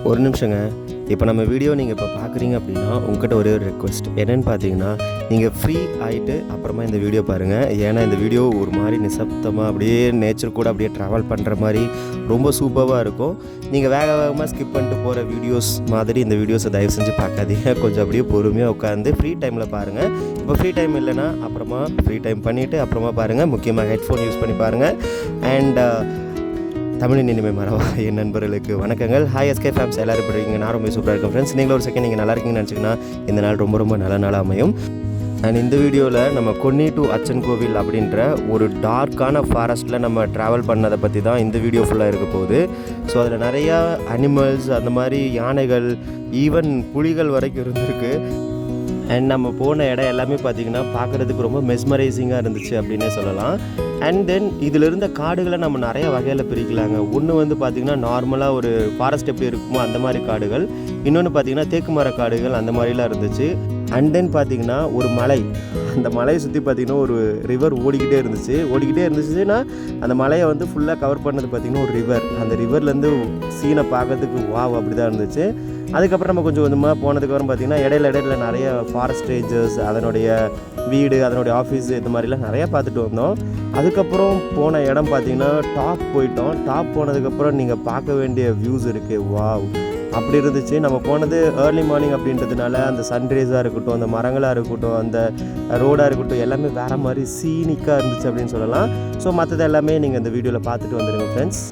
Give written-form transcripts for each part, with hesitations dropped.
ஒரு நிமிஷங்க. இப்போ நம்ம வீடியோ நீங்கள் இப்போ பார்க்குறீங்க அப்படின்னா உங்கள்கிட்ட ஒரே ஒரு ரெக்வெஸ்ட் என்னென்னு பார்த்தீங்கன்னா, நீங்கள் ஃப்ரீ ஆகிட்டு அப்புறமா இந்த வீடியோ பாருங்கள். ஏன்னா இந்த வீடியோ ஒரு மாதிரி நிசப்தமாக அப்படியே நேச்சர் கூட அப்படியே ட்ராவல் பண்ணுற மாதிரி ரொம்ப சூப்பராக இருக்கும். நீங்கள் வேக வேகமாக ஸ்கிப் பண்ணிட்டு போகிற வீடியோஸ் மாதிரி இந்த வீடியோஸை தயவு செஞ்சு பார்க்காதீங்க. கொஞ்சம் அப்படியே பொறுமையாக உட்காந்து ஃப்ரீ டைமில் பாருங்கள். இப்போ ஃப்ரீ டைம் இல்லைன்னா அப்புறமா ஃப்ரீ டைம் பண்ணிவிட்டு அப்புறமா பாருங்கள். முக்கியமாக ஹெட்ஃபோன் யூஸ் பண்ணி பாருங்கள். அண்ட் தமிழின் இனிமை மறவா என் நண்பர்களுக்கு வணக்கங்கள். ஹாய் எஸ்கே ஃபேம்ஸ், எல்லோரும் எப்படி இருக்கீங்க? நான் ரொம்ப சூப்பராக இருக்கேன் ஃப்ரெண்ட்ஸ். நீங்களும் ஒரு செகண்ட் நீங்கள் நல்லா இருக்கீங்கன்னு நினச்சிங்கன்னா இந்த நாள் ரொம்ப ரொம்ப நல்ல நாளாக அமையும். அண்ட் இந்த வீடியோவில் நம்ம கொன்னி டு அச்சன் கோவில் அப்படின்ற ஒரு டார்க்கான ஃபாரஸ்ட்டில் நம்ம ட்ராவல் பண்ணதை பற்றி தான் இந்த வீடியோ ஃபுல்லாக இருக்க போகுது. ஸோ அதில் நிறையா அனிமல்ஸ், அந்த மாதிரி யானைகள், ஈவன் புலிகள் வரைக்கும் இருந்திருக்கு. அண்ட் நம்ம போன இடம் எல்லாமே பார்த்திங்கன்னா பார்க்குறதுக்கு ரொம்ப மெஸ்மரைசிங்காக இருந்துச்சு அப்படின்னே சொல்லலாம். அண்ட் தென் இதில் இருந்த காடுகளை நம்ம நிறைய வகையில் பிரிக்கலாங்க. ஒன்று வந்து பார்த்திங்கன்னா நார்மலாக ஒரு ஃபாரஸ்ட் எப்படி இருக்குமோ அந்த மாதிரி காடுகள், இன்னொன்று பார்த்திங்கன்னா தேக்கு மர காடுகள் அந்த மாதிரிலாம் இருந்துச்சு. அண்ட் தென் பார்த்திங்கன்னா ஒரு மலை, அந்த மலையை சுற்றி பார்த்திங்கன்னா ஒரு ரிவர் ஓடிக்கிட்டே இருந்துச்சுன்னா அந்த மலையை வந்து ஃபுல்லாக கவர் பண்ணது பார்த்திங்கன்னா ஒரு ரிவர். அந்த ரிவர்லேருந்து சீனை பார்க்கறதுக்கு வாவ் அப்படி தான் இருந்துச்சு. அதுக்கப்புறம் நம்ம கொஞ்சம் கொஞ்சமாக போனதுக்கப்புறம் பார்த்திங்கன்னா இடையில நிறைய ஃபாரஸ்ட் ரேஞ்சர்ஸ், அதனுடைய வீடு, அதனுடைய ஆஃபீஸ், இது மாதிரிலாம் நிறையா பார்த்துட்டு வந்தோம். அதுக்கப்புறம் போன இடம் பார்த்திங்கன்னா டாப் போயிட்டோம். டாப் போனதுக்கப்புறம் நீங்கள் பார்க்க வேண்டிய வியூஸ் இருக்குது. வாவ் அப்படி இருந்துச்சு. நம்ம போனது ஏர்லி மார்னிங் அப்படின்றதுனால அந்த சன்ரைஸாக இருக்கட்டும், அந்த மரங்களாக இருக்கட்டும், அந்த ரோடாக இருக்கட்டும், எல்லாமே வேறு மாதிரி சீனிக்காக இருந்துச்சு அப்படின்னு சொல்லலாம். ஸோ மற்றது எல்லாமே நீங்கள் இந்த வீடியோவில் பார்த்துட்டு வந்துடுங்க ஃப்ரெண்ட்ஸ்.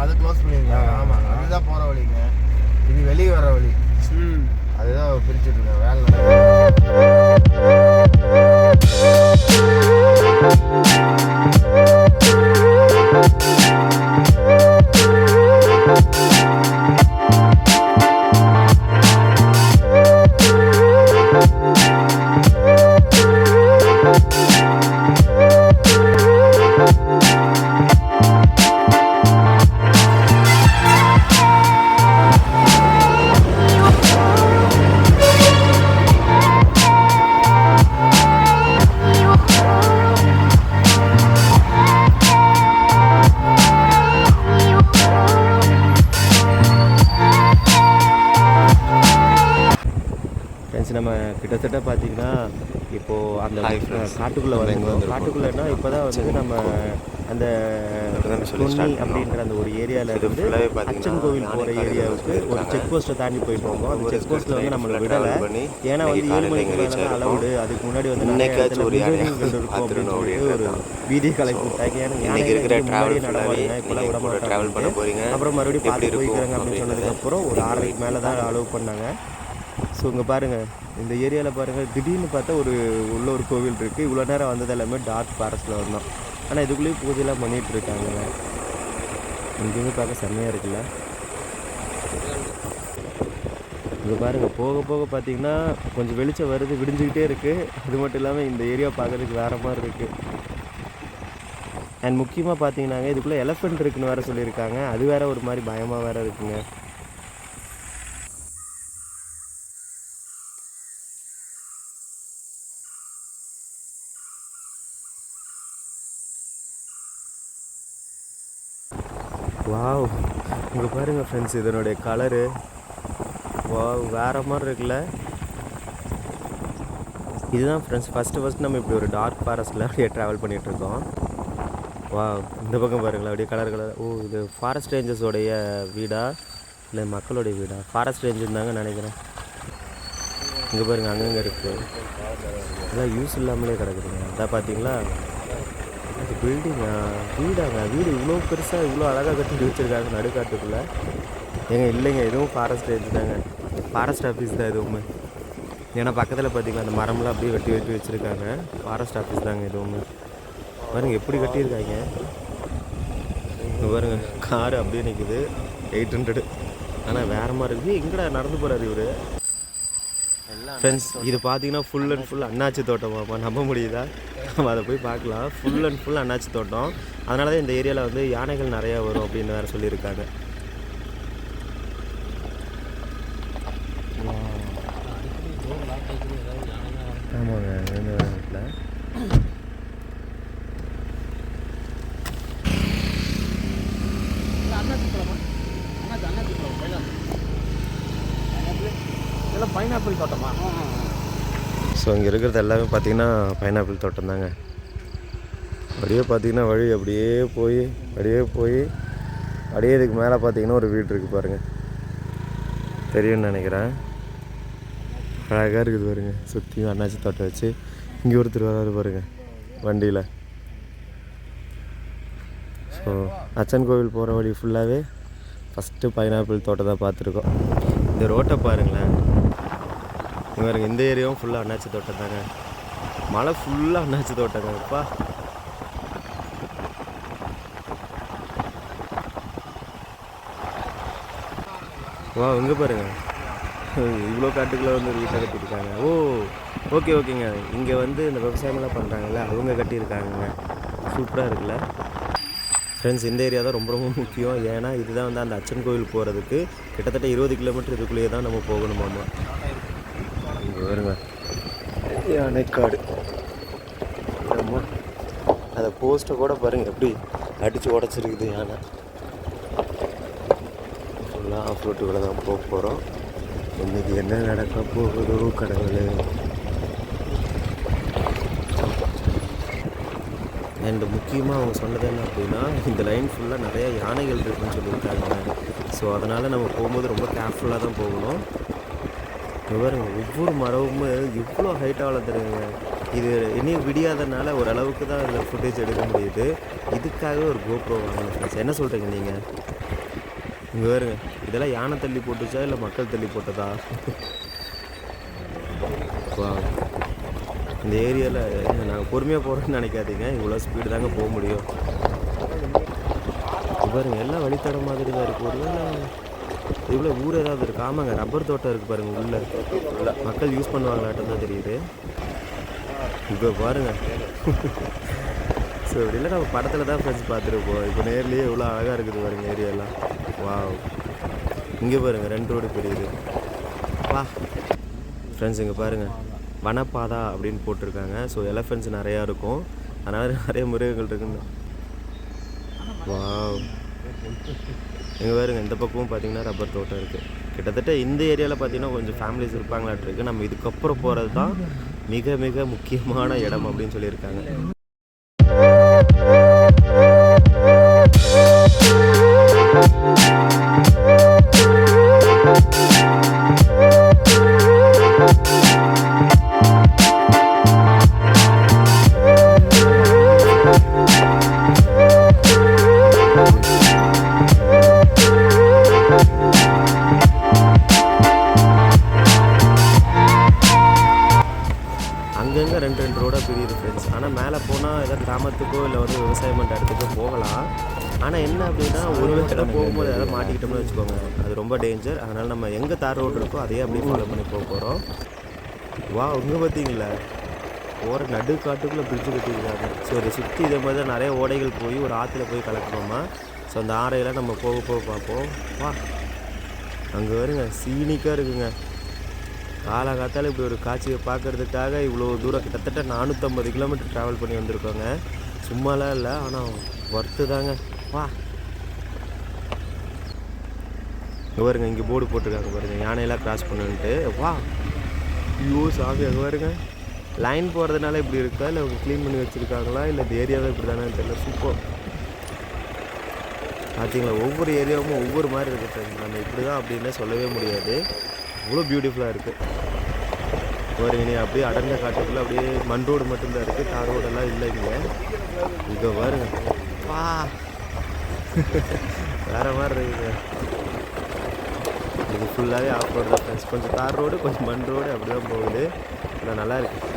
அது க்ளோஸ் பண்ணிருக்காங்க. ஆமாம், அதுதான் போகிற வழிங்க. இது வெளியே வர வழி. அதுதான் பிரிச்சுட்டு இருக்கேன் வேலை. நம்ம கிட்டத்தட்ட பார்த்திங்கன்னா இப்போது அந்த காட்டுக்குள்ளே வருங்க. காட்டுக்குள்ளேன்னா இப்போ தான் வந்து நம்ம அந்த கொன்னி அப்படின்ற அந்த ஒரு ஏரியாவில் இருந்து அச்சன் கோவில் போகிற ஏரியாவுக்கு ஒரு செக் போஸ்ட்டை தாண்டி போயிட்டு வந்தோம். அந்த செக் போஸ்ட்டில் வந்து நம்மளை விடலை. ஏன்னா வந்து 7 மணிக்கு மேலே தான் அலவுடு. அதுக்கு முன்னாடி வந்து நிறைய இடத்துல இருக்கும் அப்படின்னு சொல்லிட்டு ஒரு வீடியோ கலெக்ட் விட்டாங்க. ஏன்னா முன்னாடி நடவாங்க, இப்போலாம் விட மாட்டாங்க. அப்புறம் மறுபடியும் பார்த்து போய்க்கிறாங்க அப்படின்னு சொன்னதுக்கப்புறம் ஒரு 6:30 மேலே தான் அலோவ் பண்ணாங்க. ஸோ இங்கே பாருங்கள், இந்த ஏரியாவில் பாருங்கள், திடீர்னு பார்த்தா உள்ள ஒரு கோவில் இருக்குது. இவ்வளோ நேரம் வந்தது எல்லாமே டார்க் ஃபாரஸ்ட்டில் வந்தோம். ஆனால் இதுக்குள்ளேயும் பூஜைலாம் பண்ணிகிட்ருக்காங்க. இங்கேயுமே பார்க்க செம்மையாக இருக்குல்ல. இங்கே பாருங்கள், போக போக பார்த்திங்கன்னா கொஞ்சம் வெளிச்சம் வருது, விடிஞ்சிக்கிட்டே இருக்குது. அது மட்டும் இல்லாமல் இந்த ஏரியா பார்க்குறதுக்கு வேறு மாதிரி இருக்குது. அண்ட் முக்கியமாக பார்த்தீங்கன்னாங்க இதுக்குள்ளே எலஃபெண்ட் இருக்குன்னு வேறு சொல்லியிருக்காங்க. அது வேறு ஒரு மாதிரி பயமாக வேறு இருக்குங்க. வாவ், இங்கே பாருங்கள் ஃப்ரெண்ட்ஸ், இதனுடைய கலரு வாவ் வேறு மாதிரி இருக்குல்ல. இதுதான் ஃப்ரெண்ட்ஸ் ஃபஸ்ட்டு நம்ம இப்படி ஒரு டார்க் ஃபாரஸ்ட்டில் அப்படியே ட்ராவல் பண்ணிகிட்ருக்கோம். வாவ், இந்த பக்கம் பாருங்களேன் அப்படியே கலர். ஓ, இது ஃபாரஸ்ட் ரேஞ்சர்ஸோடைய வீடா இல்லை மக்களுடைய வீடா? ஃபாரஸ்ட் ரேஞ்சர் தாங்க நினைக்கிறேன். இங்கே பாருங்கள், அங்கங்கே இருக்குது. இதெல்லாம் யூஸ் இல்லாமலே கிடக்குதுங்க. அதான் பார்த்தீங்களா, இது பில்டிங்கா, வீடாங்க. வீடு இவ்வளோ பெருசாக இவ்வளோ அழகாக கட்டி வச்சுருக்காங்க நடுக்காட்டுக்குள்ளே. இல்லைங்க, இதுவும் ஃபாரஸ்ட் ரேஞ்சு தாங்க. ஃபாரஸ்ட் ஆஃபீஸ் தான் இதுவுமே. ஏன்னா பக்கத்தில் பார்த்திங்கன்னா அந்த மரம்லாம் அப்படியே வெட்டி வச்சுருக்காங்க. ஃபாரஸ்ட் ஆஃபீஸ் தாங்க இதுவுமே. பாருங்கள் எப்படி கட்டியிருக்காங்க. இங்கே பாருங்கள், காரு அப்படியே நிற்குது 800. ஆனால் வேறு மாதிரி இருக்குது. எங்கடா நடந்து போகிறாரு இவர்? ஃப்ரெண்ட்ஸ், இது பார்த்தீங்கன்னா ஃபுல் அண்ட் ஃபுல் அண்ணாச்சி தோட்டமாப்பா. நம்ப முடியுதா? நம்ம அதை போய் பார்க்கலாம். ஃபுல் அண்ட் ஃபுல் அண்ணாச்சி தோட்டம். அதனால தான் இந்த ஏரியாவில் வந்து யானைகள் நிறையா வரும் அப்படின்னு வேறு சொல்லியிருக்காங்க. ஆமாங்க இந்த இடத்துல இதெல்லாம் பைனாப்பிள் தோட்டமா? ஸோ இங்கே இருக்கிறது எல்லாமே பார்த்திங்கன்னா பைனாப்பிள் தோட்டம் தாங்க. அப்படியே பார்த்திங்கன்னா வழி அப்படியே போய் அப்படியே இதுக்கு மேலே பார்த்திங்கன்னா ஒரு வீடு இருக்குது பாருங்கள், தெரியும்னு நினைக்கிறேன். அழகாக இருக்குது பாருங்க, சுற்றியும் அண்ணாச்சி தோட்டம் வச்சு. இங்கே ஒருத்தர் வராரு பாருங்க வண்டியில். ஸோ அச்சன் கோவில் போகிற வழி ஃபுல்லாகவே ஃபஸ்ட்டு பைனாப்பிள் தோட்டம் தான் பார்த்துருக்கோம். இந்த ரோட்டை பாருங்களேன், இங்கே பாருங்க, இந்த ஏரியாவும் ஃபுல்லாக அண்ணாச்சி தோட்டம் தாங்க. மழை ஃபுல்லாக அண்ணாச்சி தோட்டங்க. அப்பா வா, இங்கே பாருங்கள், இவ்வளோ காட்டுக்குள்ளே வந்து ஒரு வீட்டை கட்டியிருக்காங்க. ஓ ஓகேங்க, இங்கே வந்து இந்த விவசாயமெல்லாம் பண்ணுறாங்கல்ல, அவங்க கட்டியிருக்காங்க. சூப்பராக இருக்குல்ல ஃப்ரெண்ட்ஸ். இந்த ஏரியா தான் ரொம்ப முக்கியம். ஏன்னா இதுதான் வந்து அந்த அச்சன் கோவில் போகிறதுக்கு கிட்டத்தட்ட 20 கிலோமீட்டர் இதுக்குள்ளேயே தான் நம்ம போகணுமாம்மா. இங்கே வருங்க யானைக்காடு. ஆமாம், அதை போஸ்ட்டை கூட பாருங்கள் எப்படி அடித்து உடச்சிருக்குது யானை. ஃபுல்லாக ஆஃப் ரோட்டுக்குள்ளே தான் போக போகிறோம். இன்றைக்கி என்ன நடக்க போகுதோ கடவுளே. அண்டு முக்கியமாக அவங்க சொன்னது என்ன அப்படின்னா, இந்த லைன் ஃபுல்லாக நிறைய யானைகள் இருக்குன்னு சொல்லியிருக்காங்க. ஸோ அதனால் நம்ம போகும்போது ரொம்ப கேர்ஃபுல்லாக தான் போகணும். பாருங்க, ஒவ்வொரு மரமும் இவ்வளோ ஹைட்டாக வளர்த்துருங்க. இது இன்னும் விடியாதனால ஓரளவுக்கு தான் இந்த ஃபுட்டேஜ் எடுக்க முடியுது. இதுக்காகவே ஒரு கோப்ரோ வாங்கணும் ஃப்ரெண்ட்ஸ். என்ன சொல்கிறீங்க நீங்கள்? இங்கே பாருங்க, இதெல்லாம் யானை தள்ளி போட்டுச்சா இல்லை மக்கள் தள்ளி போட்டதா? இந்த ஏரியாவில் நாங்கள் பொறுமையாக போகிறோன்னு நினைக்காதீங்க, இவ்வளோ ஸ்பீடு தாங்க போக முடியும். பாருங்க, எல்லாம் வழித்தடம் மாதிரி தான் இருக்குது. ஒரு இவ்வளோ ஊர் ஏதாவது இருக்குது. ஆமாங்க, ரப்பர் தோட்டம் இருக்குது பாருங்கள் உள்ள மக்கள் யூஸ் பண்ணுவாங்களாட்டம் தான் தெரியுது. இப்போ பாருங்கள். ஸோ இப்படிலாம் நம்ம படத்தில் தான் ஃப்ரெண்ட்ஸ் பார்த்துருப்போம். இப்போ நேர்லேயே இவ்வளோ அழகாக இருக்குது பாருங்கள் ஏரியாலாம். வா, இங்கே பாருங்கள் 2 ரோடு பெரியுது. வா ஃப்ரெண்ட்ஸ், இங்கே பாருங்கள் வனப்பாதா அப்படின்னு போட்டிருக்காங்க. ஸோ எலஃபென்ட்ஸ் நிறையா இருக்கும், அதனால் நிறைய மிருகங்கள் இருக்குன்னு. வா, இங்கே பாருங்க, இந்த பக்கமும் பார்த்தீங்கன்னா ரப்பர் தோட்டம் இருக்குது. கிட்டத்தட்ட இந்த ஏரியாவில் பார்த்தீங்கன்னா கொஞ்சம் ஃபேமிலிஸ் இருப்பாங்களாட்டிருக்கு. நம்ம இதுக்கப்புறம் போகிறது தான் மிக மிக முக்கியமான இடம் அப்படின்னு சொல்லியிருக்காங்க. அங்கங்கே 2 ரோடாக பிரியுது ஃப்ரெண்ட்ஸ். ஆனால் மேலே போனால் ஏதாவது கிராமத்துக்கோ இல்லை வந்து விவசாயம் பண்ணுற இடத்துக்கோ போகலாம். ஆனால் என்ன அப்படின்னா, ஒரு இடம் போகும்போது ஏதாவது மாட்டிக்கிட்டோம்னு வச்சுக்கோங்க, அது ரொம்ப டேஞ்சர். அதனால் நம்ம எங்கே தார் ரோடு இருக்கோ அதையே அப்படியே ஃபாலோ பண்ணி போக போகிறோம். வா, இங்கே பார்த்தீங்களா, போகிற நடு காட்டுக்குள்ளே பிரிட்ஜு கட்டியிருக்காங்க. ஸோ இதை சுற்றி இதே மாதிரி தான் நிறைய ஓடைகள் போய் ஒரு ஆற்றுல போய் கலக்கணுமா. ஸோ அந்த ஆறையெல்லாம் நம்ம போக போக பார்ப்போம். வா, அங்கே வருங்க, சீனிக்காக இருக்குங்க. காலகாத்தால் இப்படி ஒரு காட்சியை பார்க்குறதுக்காக இவ்வளோ தூரம் கிட்டத்தட்ட 450 கிலோமீட்டர் ட்ராவல் பண்ணி வந்திருக்கோங்க. சும்மாலாம் இல்லை, ஆனால் ஒர்த்து தாங்க. வா, இங்கே பாருங்க, இங்கே போர்டு போட்டிருக்காங்க பாருங்கள், யானையெல்லாம் கிராஸ் பண்ணுன்ட்டு. வா, ஐயோ சாமி, அங்கே பாருங்க, லைன் போகிறதுனால இப்படி இருக்கா இல்லை அவங்க க்ளீன் பண்ணி வச்சுருக்காங்களா இல்லை இந்த ஏரியாவே இப்படி தானே தெரியல. சூப்பர் பார்த்தீங்களா, ஒவ்வொரு ஏரியாவும் ஒவ்வொரு மாதிரி இருக்குது. நம்ம இப்படி தான் அப்படின்னே சொல்லவே முடியாது, அவ்வளோ பியூட்டிஃபுல்லாக இருக்குது. பாருங்க, நீ அப்படியே அடர்ந்த காட்டுக்குள்ளே அப்படியே மண் ரோடு மட்டும்தான் இருக்குது, தார் ரோடெல்லாம் இல்லை இங்கே. இங்கே பாருங்க, வா, வேறு மாதிரி இருக்குங்க. இது ஃபுல்லாகவே ஆஃப் ரோடு தான் ஃப்ரெண்ட்ஸ். கொஞ்சம் தார் ரோடு, கொஞ்சம் மண் ரோடு அப்படி தான் போகுது. ஆனால் நல்லா இருக்குது.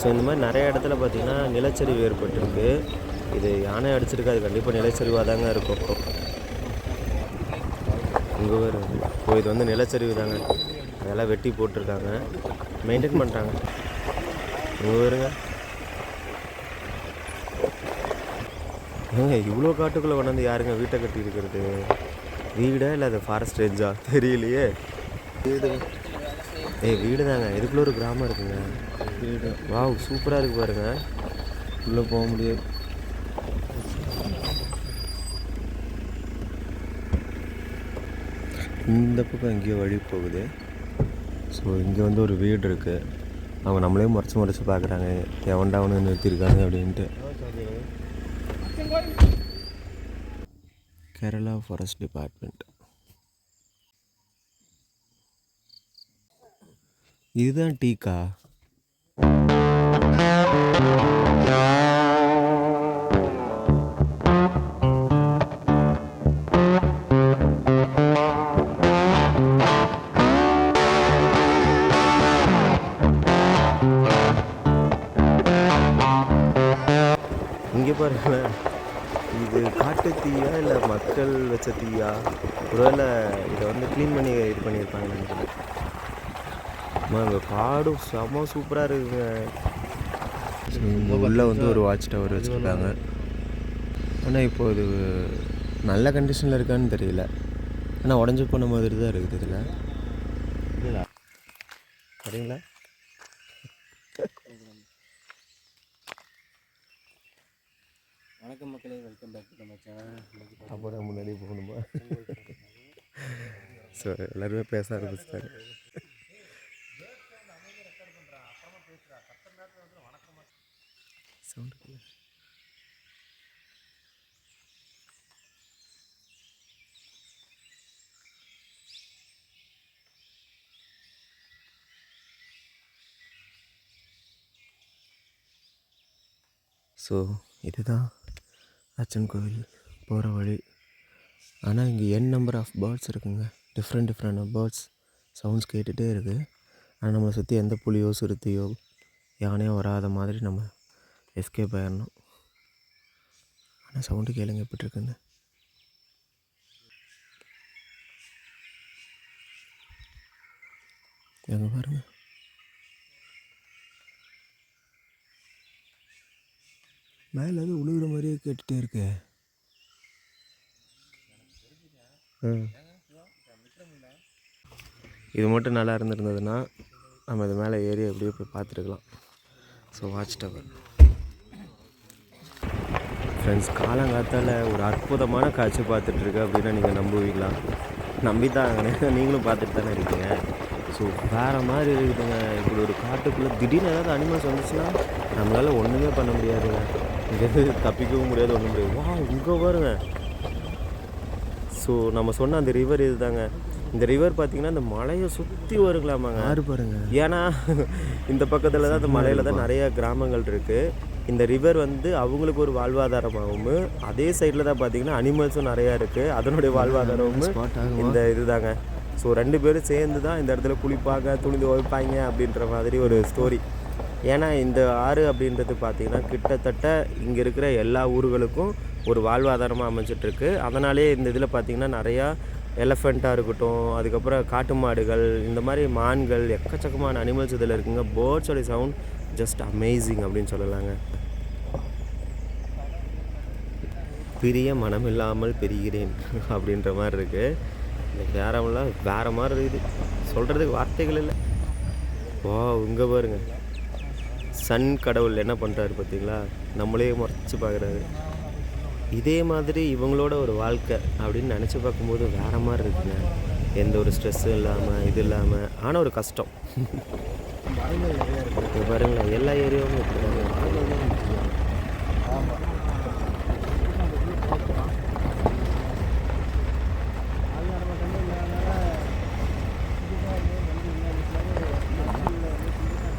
ஸோ இந்த மாதிரி நிறைய இடத்துல பார்த்திங்கன்னா நிலச்சரிவு ஏற்பட்டிருக்கு. இது யானை அடிச்சிருக்கு, அது கண்டிப்பாக நிலச்சரிவாக தாங்க இருக்கும். இங்கே வரும். இப்போ இது வந்து நிலச்சரிவு தாங்க, அதெல்லாம் வெட்டி போட்டிருக்காங்க, மெயின்டைன் பண்ணுறாங்க. இங்கே வருங்க. ஏங்க இவ்வளோ காட்டுக்குள்ளே கொண்டாந்து யாருங்க வீட்டை கட்டி இருக்கிறது? வீடா இல்லை அது ஃபாரஸ்ட் ரேஞ்சா தெரியலையே. வீடு வீடு தாங்க. இதுக்குள்ளே ஒரு கிராமம் இருக்குங்க. வீடு வாவ் சூப்பராக இருக்குது பாருங்க. உள்ளே போக முடியாது. இந்த பக்கம் எங்கேயோ வழி போகுது. ஸோ இங்கே வந்து ஒரு வீடு இருக்குது. அவங்க நம்மளே முறைச்சி பார்க்குறாங்க, எவன்டா அவனு நிறுத்தியிருக்காங்க அப்படின்ட்டு. Kerala forest department. இதுதான் டீக்கா? இங்கே பாருங்களேன், இது காட்டு தீயா இல்லை மக்கள் வச்ச தீயா? ஒருவேளை இதை வந்து க்ளீன் பண்ணி இது பண்ணியிருப்பாங்கன்னு நினைக்கிறேன். அங்கே காடும் செம்ம சூப்பராக இருக்குங்க. உள்ளே வந்து ஒரு வாட்ச் டவர் வச்சுருக்காங்க. ஆனால் இப்போ இது நல்ல கண்டிஷனில் இருக்கான்னு தெரியல. ஆனால் உடஞ்சி போன மாதிரி தான் இருக்குது இதில். இல்லைங்களா சரிங்களா? வணக்கம் மக்களே, வெல்கம் பேக் டு நம்ம சேனல். அப்போ தான் முன்னாடி போகணுமா? ஸோ எல்லோருமே பேச ஆரம்பிச்சிட்டாங்க. சவுண்டு ஸோ இதுதான் அச்சன் கோவில் போகிற வழி. ஆனால் இங்கே நம்பர் ஆஃப் பேர்ட்ஸ் இருக்குங்க. டிஃப்ரெண்ட் பேர்ட்ஸ் சவுண்ட்ஸ் கேட்டுகிட்டே இருக்குது. ஆனால் நம்மளை சுற்றி எந்த புலியோ சிறுத்தையோ யானையோ வராத மாதிரி நம்ம எஸ்கேப் ஆகிடணும். ஆனால் சவுண்டு கேளுங்க எப்படி இருக்குன்னு. எங்கே பாருங்கள், மேலே அது உழுகுற மாதிரியே கேட்டுகிட்டே இருக்கு. இது மட்டும் நல்லா இருந்திருந்ததுன்னா நம்ம இது மேலே ஏறி எப்படியோ போய் பார்த்துருக்கலாம். ஸோ வாட்ச் டவர் ஃப்ரெண்ட்ஸ், காலங்காத்தால் ஒரு அற்புதமான காட்சி பார்த்துட்ருக்கு அப்படின்னா நீங்கள் நம்புவீங்களா? நம்பித்தாங்க, நீங்களும் பார்த்துட்டு தானே இருக்கீங்க. ஸோ வேறு மாதிரி இருக்குதுங்க. இப்படி ஒரு காட்டுக்குள்ளே திடீர்னு ஏதாவது அனிமல்ஸ் வந்துச்சுன்னா நம்மளால் ஒன்றுமே பண்ண முடியாதுங்க. இங்கேருந்து தப்பிக்கவும் முடியாது, ஒன்றும் முடியாது. வா இங்கே பாருங்க. ஸோ நம்ம சொன்ன அந்த ரிவர் இது தாங்க. இந்த ரிவர் பார்த்திங்கன்னா இந்த மலையை சுற்றி வருங்களாமாங்க. யாரு பாருங்க, ஏன்னா இந்த பக்கத்தில் தான் அந்த மலையில் தான் நிறையா கிராமங்கள் இருக்குது. இந்த ரிவர் வந்து அவங்களுக்கு ஒரு வாழ்வாதாரமாகவும், அதே சைடில் தான் பார்த்திங்கன்னா அனிமல்ஸும் நிறையா இருக்குது, அதனுடைய வாழ்வாதாரமும் இந்த இது தாங்க. ஸோ ரெண்டு பேரும் சேர்ந்து தான் இந்த இடத்துல குளிப்பாங்க, துணி துவைப்பாங்க அப்படின்ற மாதிரி ஒரு ஸ்டோரி. ஏன்னா இந்த ஆறு அப்படின்றது பார்த்திங்கன்னா கிட்டத்தட்ட இங்கே இருக்கிற எல்லா ஊர்களுக்கும் ஒரு வாழ்வாதாரமாக அமைஞ்சிட்ருக்கு. அதனாலே இந்த இதில் பார்த்திங்கன்னா நிறையா எலஃபெண்ட்டாக இருக்கட்டும், அதுக்கப்புறம் காட்டு மாடுகள், இந்த மாதிரி மான்கள், எக்கச்சக்கமான அனிமல்ஸ் இதில் இருக்குங்க. பேர்ட்ஸோடைய சவுண்ட் ஜஸ்ட் அமேசிங் அப்படின்னு சொல்லலாங்க. பிரிய மனமில்லாமல் பெறுகிறேன் அப்படின்ற மாதிரி இருக்குது. இந்த கேரமெல்லாம் வேறு மாதிரி இருக்குது, சொல்கிறதுக்கு வார்த்தைகள் இல்லை. வா இங்கே பாருங்க, சன் கடவுள் என்ன பண்ணுறாரு பார்த்தீங்களா? நம்மளே முறைச்சி பார்க்குறாரு. இதே மாதிரி இவங்களோட ஒரு வாழ்க்கை அப்படின்னு நினச்சி பார்க்கும்போது வேறு மாதிரி இருக்குங்க. எந்த ஒரு ஸ்ட்ரெஸ்ஸும் இல்லாமல், இது இல்லாமல், ஆனால் ஒரு கஷ்டம். இப்போ பாருங்களேன், எல்லா ஏரியாவும் இப்படி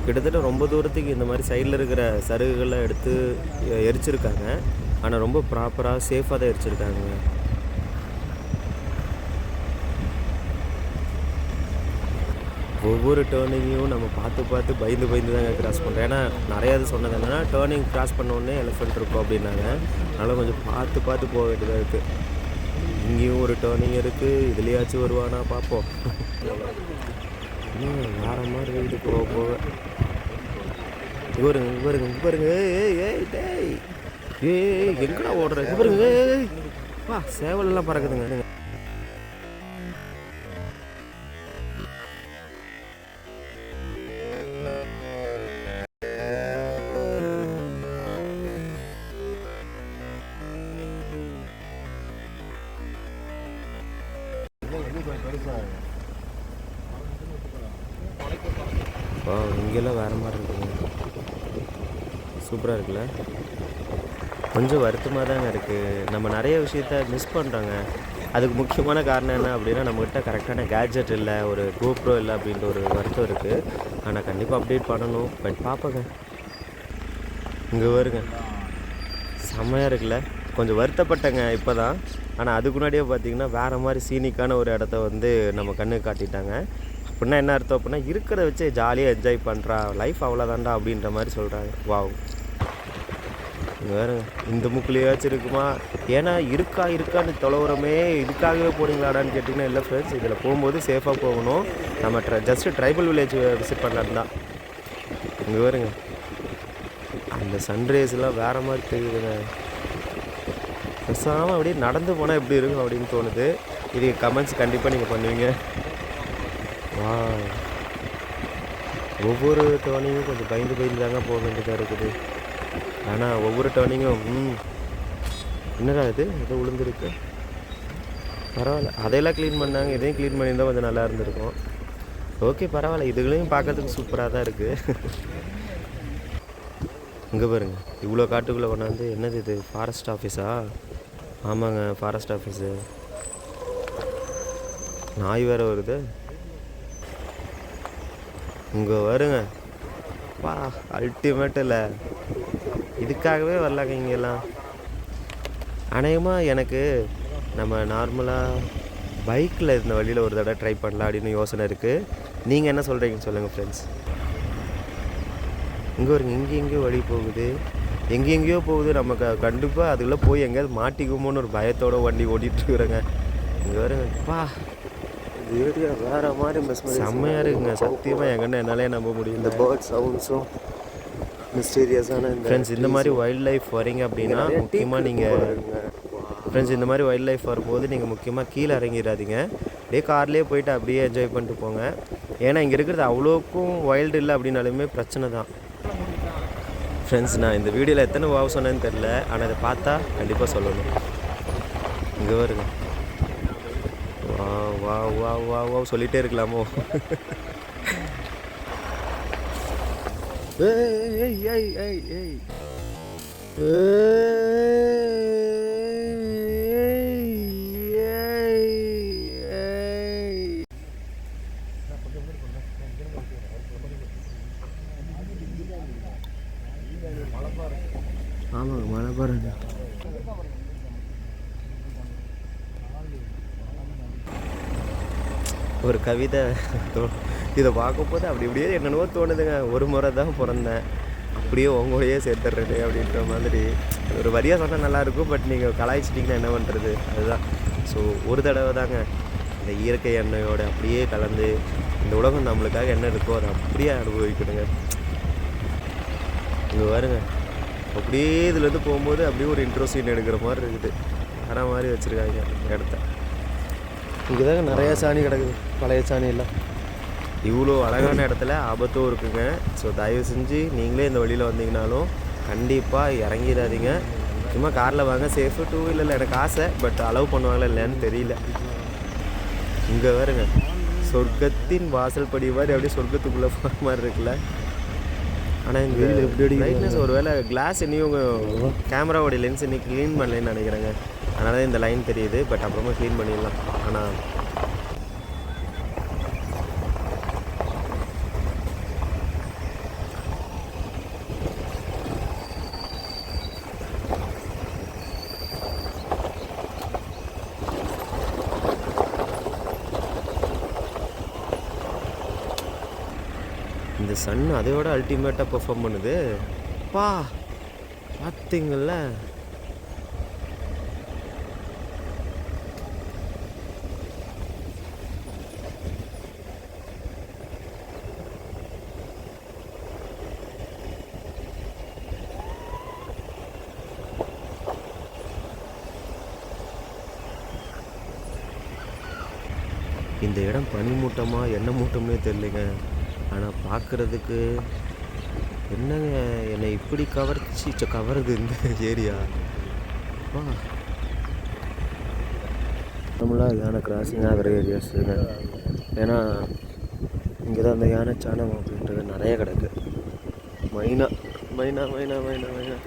கிட்டத்தட்ட ரொம்ப தூரத்துக்கு இந்த மாதிரி சைடில் இருக்கிற சருகுகளை எடுத்து எரிச்சிருக்காங்க. ஆனால் ரொம்ப ப்ராப்பராக சேஃபாக தான் எரிச்சிருக்காங்க. ஒவ்வொரு டேர்னிங்கையும் நம்ம பார்த்து பயந்து தாங்க கிராஸ் பண்ணுறோம். ஏன்னா நிறையா இது சொன்னது என்னென்னா, டேர்னிங் கிராஸ் பண்ணோடனே எலிஃபெண்ட் இருக்கும் அப்படின்னாங்க. அதனால் கொஞ்சம் பார்த்து போக வேண்டியதாக இருக்குது. இங்கேயும் ஒரு டேர்னிங் இருக்குது, இதுலேயாச்சும் வருவானா பார்ப்போம். வேறு மாதிரி வீடு போக போக இவருங்க ஏய் ஏய் டேய் ஏய் எங்கடா ஓடுற இவருங்க ஏய் வா சேவலெல்லாம் பறக்குதுங்க. ஓ இங்கெல்லாம் வேறு மாதிரி இருக்குங்க, சூப்பராக இருக்குல்ல. கொஞ்சம் வருத்தமாக தாங்க இருக்குது, நம்ம நிறைய விஷயத்த மிஸ் பண்ணுறோங்க. அதுக்கு முக்கியமான காரணம் என்ன அப்படின்னா, நம்மக்கிட்ட கரெக்டான கேட்ஜெட் இல்லை, ஒரு கோப்ரோ இல்லை அப்படின்ற ஒரு வருத்தம் இருக்குது. ஆனால் கண்டிப்பாக அப்டேட் பண்ணணும். பட் பார்ப்போங்க. இங்கே வருங்க, செம்மையாக இருக்குல்ல. கொஞ்சம் வருத்தப்பட்டேங்க இப்போ தான். ஆனால் அதுக்கு முன்னாடியே பார்த்தீங்கன்னா வேறு மாதிரி சீனிக்கான ஒரு இடத்த வந்து நம்ம கண்ணுக்கு காட்டிட்டாங்க. அப்படின்னா என்ன அர்த்தம் அப்படின்னா, இருக்கிறத வச்சு ஜாலியாக என்ஜாய் பண்ணுறா, லைஃப் அவ்வளோதான்டா அப்படின்ற மாதிரி சொல்கிறாங்க. வாவ், இங்கே வேறுங்க இந்த முக்குலையாச்சும் இருக்குமா? ஏன்னா இருக்கான்னு தொலைவுறமே இதுக்காகவே போகிறீங்களாடான்னு கேட்டிங்கன்னா இல்லை ஃப்ரெண்ட்ஸ், இதில் போகும்போது சேஃபாக போகணும். நம்ம ஜஸ்ட்டு ட்ரைபல் வில்லேஜ் விசிட் பண்ணலான்னு தான். இங்கே வருங்க அந்த சன்ரைஸ்லாம் வேறு மாதிரி தெரியுதுங்க. பேசாமல் அப்படியே நடந்து போனால் எப்படி இருக்கும் அப்படின்னு தோணுது. இது கமெண்ட்ஸ் கண்டிப்பாக நீங்கள் பண்ணுவீங்க. வா, ஒவ்வொரு டேர்னிங்கும் கொஞ்சம் பயந்து தாங்க போக வேண்டியதாக இருக்குது. ஆனால் ஒவ்வொரு டேர்னிங்கும் என்னடா இது ஏதோ விழுந்துருக்கு, பரவாயில்ல. அதையெல்லாம் க்ளீன் பண்ணாங்க, இதையும் க்ளீன் பண்ணியிருந்தால் கொஞ்சம் நல்லா இருந்திருக்கும். ஓகே பரவாயில்ல, இதுகளையும் பார்க்கறதுக்கு சூப்பராக தான் இருக்குது. இங்கே பாருங்க, இவ்வளோ காட்டுக்குள்ளே கொண்டாந்து என்னது இது, ஃபாரஸ்ட் ஆஃபீஸா? ஆமாங்க, ஃபாரஸ்ட் ஆஃபீஸு. நாய் வேறு வருது. இங்கே வருங்க, வா அல்டிமேட் இல்லை, இதுக்காகவே வரலாங்க இங்கெல்லாம். அநேகமாக எனக்கு நம்ம நார்மலாக பைக்கில் இருந்த வழியில் ஒரு தடவை ட்ரை பண்ணலாம் அப்படின்னு யோசனை இருக்குது. நீங்கள் என்ன சொல்கிறீங்கன்னு சொல்லுங்கள் ஃப்ரெண்ட்ஸ். இங்கே வருங்க, எங்கேயோ வழி போகுது, எங்கெங்கேயோ போகுது. நமக்கு கண்டிப்பாக அதுக்குள்ளே போய் எங்கேயாவது மாட்டிக்குமோன்னு ஒரு பயத்தோட வண்டி ஓட்டிகிட்ருக்குறேங்க. இங்கே வருங்க, பா ஏரியா வேறு மாதிரி செம்மையாக இருக்குங்க. சத்தியமாக எங்கன்னா என்னாலே நம்ப முடியும். இந்த பேர்ட் சவுண்ட்ஸும் மிஸ்டீரியஸான ஃப்ரெண்ட்ஸ். இந்த மாதிரி வைல்ட் லைஃப் வரீங்க அப்படின்னா முக்கியமாக நீங்கள் ஃப்ரெண்ட்ஸ் இந்த மாதிரி வைல்ட் லைஃப் வரும்போது நீங்கள் முக்கியமாக கீழே இறங்கிடாதீங்க. அப்படியே கார்லேயே போயிட்டு அப்படியே என்ஜாய் பண்ணிட்டு போங்க. ஏன்னா இங்கே இருக்கிறது அவ்வளோக்கும் வைல்டு இல்லை அப்படின்னாலுமே பிரச்சனை தான் ஃப்ரெண்ட்ஸ். நான் இந்த வீடியோவில் எத்தனை வாவ் சொன்னேன்னு தெரில, ஆனால் அதை பார்த்தா கண்டிப்பாக சொல்லணும். இங்கே வருங்க, வா வா வா வா வா சொல்லிகிட்டே இருக்கலாமோ. ஏய் ஏய் ஏய் ஏய் ஆமாங்க, மழை பாருங்க. ஒரு கவிதை இதை பார்க்கும்போது அப்படி இப்படியே என்னென்னவோ தோணுதுங்க. ஒரு முறை தான் பிறந்தேன், அப்படியே உங்களையே சேர்த்துடுறது அப்படின்ற மாதிரி ஒரு வரியாக சொன்னால் நல்லாயிருக்கும். பட் நீங்கள் கலாய்ச்சிட்டிங்கன்னா என்ன பண்ணுறது, அதுதான். ஸோ ஒரு தடவை தாங்க இந்த இயற்கை எண்ணெயோடு அப்படியே கலந்து இந்த உலகம் நம்மளுக்காக என்ன இருக்கோ அதை அப்படியே அனுபவிக்கணுங்க. இங்கே பாருங்க, அப்படியே இதுலேருந்து போகும்போது அப்படியே ஒரு இன்ட்ரோ சீன் எடுக்கிற மாதிரி இருக்குது. வேறு மாதிரி வச்சுருக்காங்க இடத்த. இங்கே தாங்க நிறையா சாணி கிடக்குது, பழைய சாணி எல்லாம். இவ்வளோ அழகான இடத்துல ஆபத்தும் இருக்குங்க. ஸோ தயவு செஞ்சு நீங்களே இந்த வழியில் வந்தீங்கனாலும் கண்டிப்பாக இறங்கிடாதீங்க. சும்மா காரில் வாங்க, சேஃபு. டூ வீலரில் எனக்கு ஆசை, பட் அலோவ் பண்ணுவாங்களா இல்லைன்னு தெரியல. இங்கே வருங்க, சொர்க்கத்தின் வாசல் படி மாதிரி அப்படியே சொர்க்கத்துக்குள்ளே போகிற மாதிரி இருக்குல்ல. ஆனால் இந்த வீடியோ எப்படி லைட்னஸ் ஒரு வேளை கிளாஸ் இன்னும் கேமராவோடைய லென்ஸ் இன்னைக்கு க்ளீன் பண்ணலன்னு நினைக்கிறேங்க. அதனால தான் இந்த லைன் தெரியுது. பட் அப்புறமா க்ளீன் பண்ணிடலாம். ஆனால் இந்த சன் அதையோட அல்டிமேட்டாக பெர்ஃபார்ம் பண்ணுது. பா பார்த்தீங்கள்ல, இந்த இடம் பனிமூட்டமா என்ன மூட்டம்னே தெரியலைங்க. ஆனால் பார்க்குறதுக்கு என்னங்க என்னை இப்படி கவருது இந்த ஏரியா. வா, நம்மளாம் யானை கிராசிங் ஆகிற ஏரியாஸுங்க. ஏன்னா இங்கே தான் அந்த யானை சாணம் அப்படின்றது நிறைய கிடக்கு. மைனா மைனா மைனா மைனா மைனா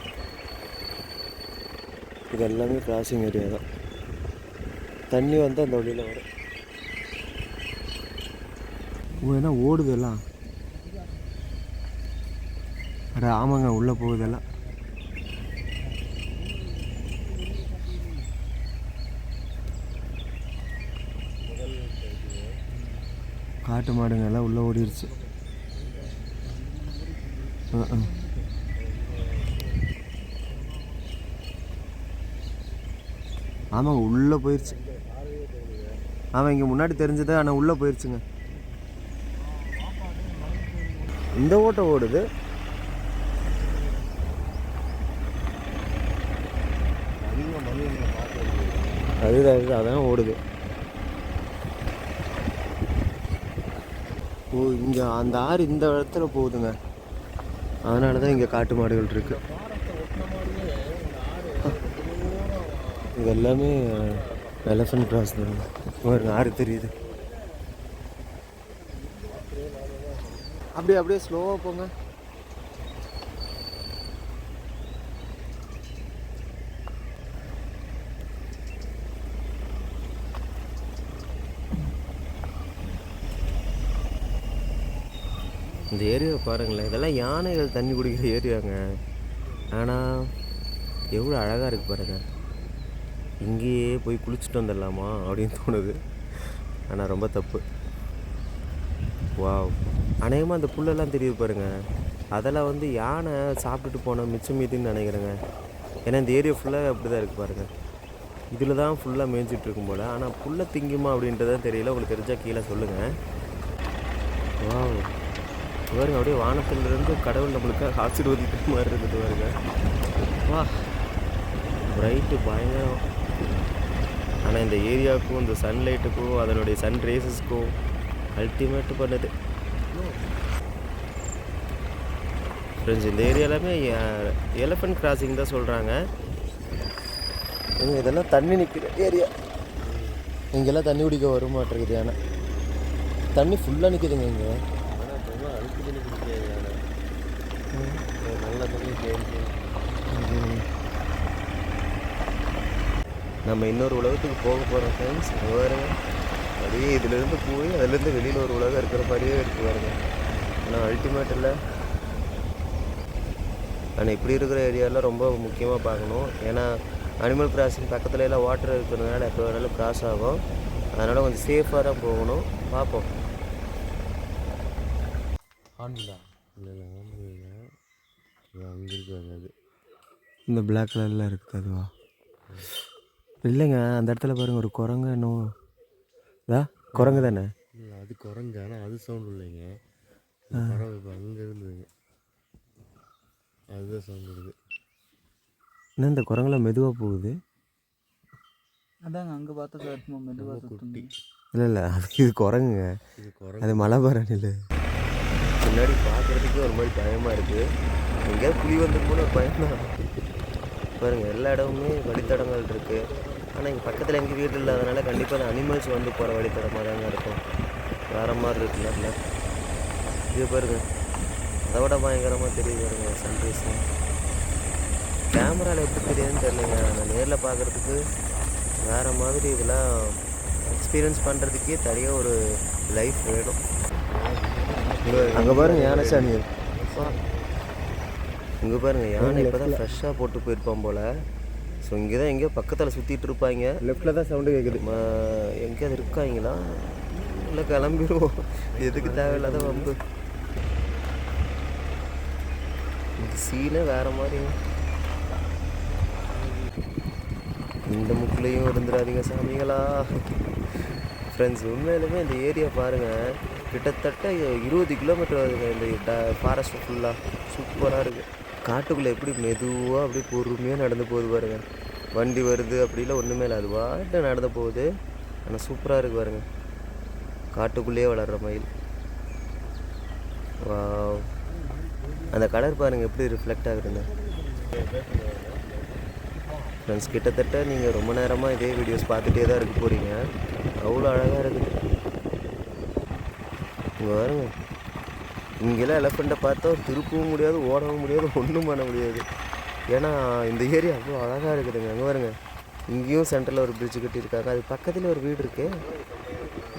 இது எல்லாமே கிராசிங் ஏரியா தான். தண்ணி வந்து அந்த வழியில் வரும். ஏன்னா ஓடுது எல்லாம். அட ஆமாங்க, உள்ளே போகுதெல்லாம். காட்டு மாடுங்க எல்லாம் உள்ளே ஓடிடுச்சு. ஆமாங்க, உள்ளே போயிடுச்சு. ஆமாம், இங்கே முன்னாடி தெரிஞ்சது, ஆனால் உள்ளே போயிடுச்சுங்க. இந்த ஓட்டம் ஓடுது. அதான் ஓடுது. ஓ, இங்கே அந்த ஆறு இந்த இடத்துல போகுதுங்க. அதனால தான் இங்கே காட்டு மாடுகள் இருக்கு. இது எல்லாமே எலஃபண்ட் கிராஸ் தான். ஒரு ஆறு தெரியுது. அப்படியே ஸ்லோவாக போங்க. இந்த ஏரியாவை பாருங்களேன். இதெல்லாம் யானைகள் தண்ணி குடிக்கிற ஏரியாங்க. ஆனால் எவ்வளோ அழகாக இருக்குது பாருங்கள். இங்கேயே போய் குளிச்சுட்டு வந்துடலாமா அப்படின்னு தோணுது. ஆனால் ரொம்ப தப்பு. வாவ், அநேகமாக அந்த புல்லெல்லாம் தெரியுது பாருங்கள். அதெல்லாம் வந்து யானை சாப்பிட்டுட்டு போன மிச்சம் மீதின்னு நினைக்கிறேங்க. ஏன்னா இந்த ஏரியா ஃபுல்லாக அப்படி தான் இருக்குது பாருங்கள். இதில் தான் ஃபுல்லாக மேய்ஞ்சிட்டு இருக்கும் போல். ஆனால் புல்லை திங்குமா அப்படின்றதான் தெரியல. உங்களுக்கு தெரிஞ்சால் கீழே சொல்லுங்கள். வாவ் பாருங்க, அப்படியே வானத்திலிருந்து கடவுள் நம்மளுக்கு ஆசீர்வதிக்கிற மாதிரி இருக்குது பாருங்க. வா, பிரைட்டு பயங்கரம். ஆனால் இந்த ஏரியாவுக்கும் இந்த சன்லைட்டுக்கும் அதனுடைய சன் ரேசஸ்க்கும் அல்டிமேட்டு பண்ணுது ஃப்ரெண்ட்ஸ். இந்த ஏரியா எல்லாமே எலஃபண்ட் கிராசிங் தான் சொல்கிறாங்க. இதெல்லாம் தண்ணி நிற்கிற ஏரியா. இங்கெல்லாம் தண்ணி குடிக்க வர மாட்டேங்குது. ஆனால் தண்ணி ஃபுல்லாக நிற்குதுங்க இங்கே. நல்ல தண்ணி நம்ம இன்னொரு உலகத்துக்கு போக போகிறோம் ஃப்ரெண்ட்ஸ். பாருங்க, அப்படியே இதிலேருந்து போய் அதுலேருந்து வெளியில் ஒரு உலகம் இருக்கிற மாதிரியே இருக்குது பாருங்க. ஆனால் அல்டிமேட் இல்லை. ஆனால் இப்படி இருக்கிற ஏரியாவில் ரொம்ப முக்கியமாக பார்க்கணும். ஏன்னா அனிமல் கிராசிங் பக்கத்துல எல்லாம் வாட்டர் இருக்கிறதுனால எப்போ வேணாலும் கிராஸ் ஆகும். அதனால் கொஞ்சம் சேஃபாக தான் போகணும். பார்ப்போம். அங்கே இருக்காது. அது இந்த பிளாக் கலரில் இருக்குது அதுவா? இல்லைங்க, அந்த இடத்துல பாருங்கள் ஒரு குரங்கு. இன்னும் இதா குரங்கு தானே? இல்லை, அது குரங்கு. ஆனால் அது சவுண்ட் இல்லைங்க. பறவை இப்போ அங்கே இருந்ததுங்க, அதுதான் சவுண்ட் வருது. என்ன இந்த குரங்குலாம் மெதுவாக போகுது? அதாங்க அங்கே பார்த்தா மெதுவாக குட்டி. இல்லை அது இது குரங்குங்க. இது குரங்கு. அது மலைபாரன் இல்லை. முன்னாடி பார்க்குறதுக்கு ஒரு மாதிரி பயமாக இருக்குது. எங்கேயாவது புலி வந்துருக்கும்போது ஒரு பயம் தான். பாருங்கள், எல்லா இடமுமே வழித்தடங்கள் இருக்குது. ஆனால் இங்கே பக்கத்தில் எங்கள் வீடு இல்லாதனால கண்டிப்பாக அந்த அனிமல்ஸ் வந்து போகிற வழித்தடமாக தாங்க இருக்கும். வேறு மாதிரி இருக்குல்ல. இது பாருங்கள், அதை விட பயங்கரமாக தெரியுது பாருங்க சன்ரைஸ்லாம். கேமராவில் எப்படி தெரியுதுன்னு தெரியலைங்க. நான் நேரில் பார்க்குறதுக்கு வேறு மாதிரி இதெல்லாம் எக்ஸ்பீரியன்ஸ் பண்ணுறதுக்கே தனியாக ஒரு லைஃப் வேணும். அங்கே பாருங்கள் யானை சாமி. இங்கே பாருங்கள், யானை இப்போ தான் ஃப்ரெஷ்ஷாக போட்டு போயிருப்பான் போல். ஸோ இங்கே தான் எங்கேயோ பக்கத்தில் சுற்றிட்டு இருப்பாங்க. லெஃப்டில் தான் சவுண்டு கேட்குது. எங்கேயாவது இருக்காங்களா? இல்லை கிளம்பிடுவோம். எதுக்கு தேவையில்லாத வம்பு. இந்த சீனே வேறு மாதிரிங்க. இந்த முக்குலையும் இருந்துடாதீங்க சாமிங்களா. ஃப்ரெண்ட்ஸ், உண்மையிலுமே இந்த ஏரியா பாருங்கள், கிட்டத்தட்ட 20 கிலோமீட்டர் வருதுங்க இந்த ஃபாரஸ்ட் ஃபுல்லாக. சூப்பராக இருக்குது. காட்டுக்குள்ளே எப்படி மெதுவாக அப்படியே பொறுமையாக நடந்து போகுது பாருங்கள். வண்டி வருது அப்படிலாம் ஒன்றுமே இல்லை, அது பாட்டு நடந்து போகுது. ஆனால் சூப்பராக இருக்குது பாருங்கள். காட்டுக்குள்ளேயே வளர்கிற மயில். வாவ், அந்த கலர் பாருங்கள் எப்படி ரிஃப்ளெக்ட் ஆகுதுங்க. ஃப்ரெண்ட்ஸ், கிட்டத்தட்ட நீங்கள் ரொம்ப நேரமாக இதே வீடியோஸ் பார்த்துட்டே தான் இருக்க போகிறீங்க. அவ்வளோ அழகாக இருக்குது. இங்கே பாருங்க, இங்கெல்லாம் எலஃபெண்ட்டை பார்த்தா திருப்பவும் முடியாது, ஓடவும் முடியாது, ஒன்றும் பண்ண முடியாது. ஏன்னா இந்த ஏரியா அவ்வளோ அழகாக இருக்குதுங்க. அங்கே பாருங்க, இங்கேயும் சென்டரில் ஒரு பிரிட்ஜ் கட்டியிருக்காங்க. அது பக்கத்தில் ஒரு வீடு இருக்கு.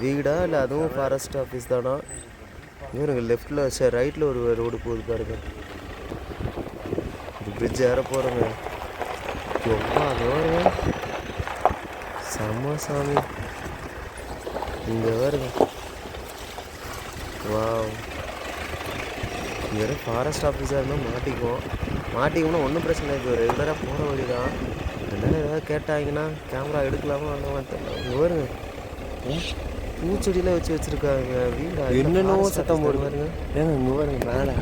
வீடா இல்லை அதுவும் ஃபாரஸ்ட் ஆஃபீஸ் தானா? இவருங்க லெஃப்டில் ரைட்டில் ஒரு ரோடு போகுது பாருங்க. இது பிரிட்ஜ் ஏற போகிறோங்க. எவ்வளோ அது வருங்க, செம்ம சாமி. இங்கே வருங்க. வாவ், இங்கே ஃபாரஸ்ட் ஆஃபீஸாக இருந்தால் மாட்டிக்கோம்னா ஒன்றும் பிரச்சனை இல்லை. இது ரெகுலராக போகிற வழி தான். அதனால ஏதாவது கேட்டாங்கன்னா கேமரா எடுக்கலாமா வேண்டாமான்னு தெரியல. இங்கே வருங்க, பூச்செடியில் வச்சுருக்காங்க. வீடு என்னென்னோ சத்தம் போடு பாருங்க. ஏங்க இங்கே வருங்க மேலே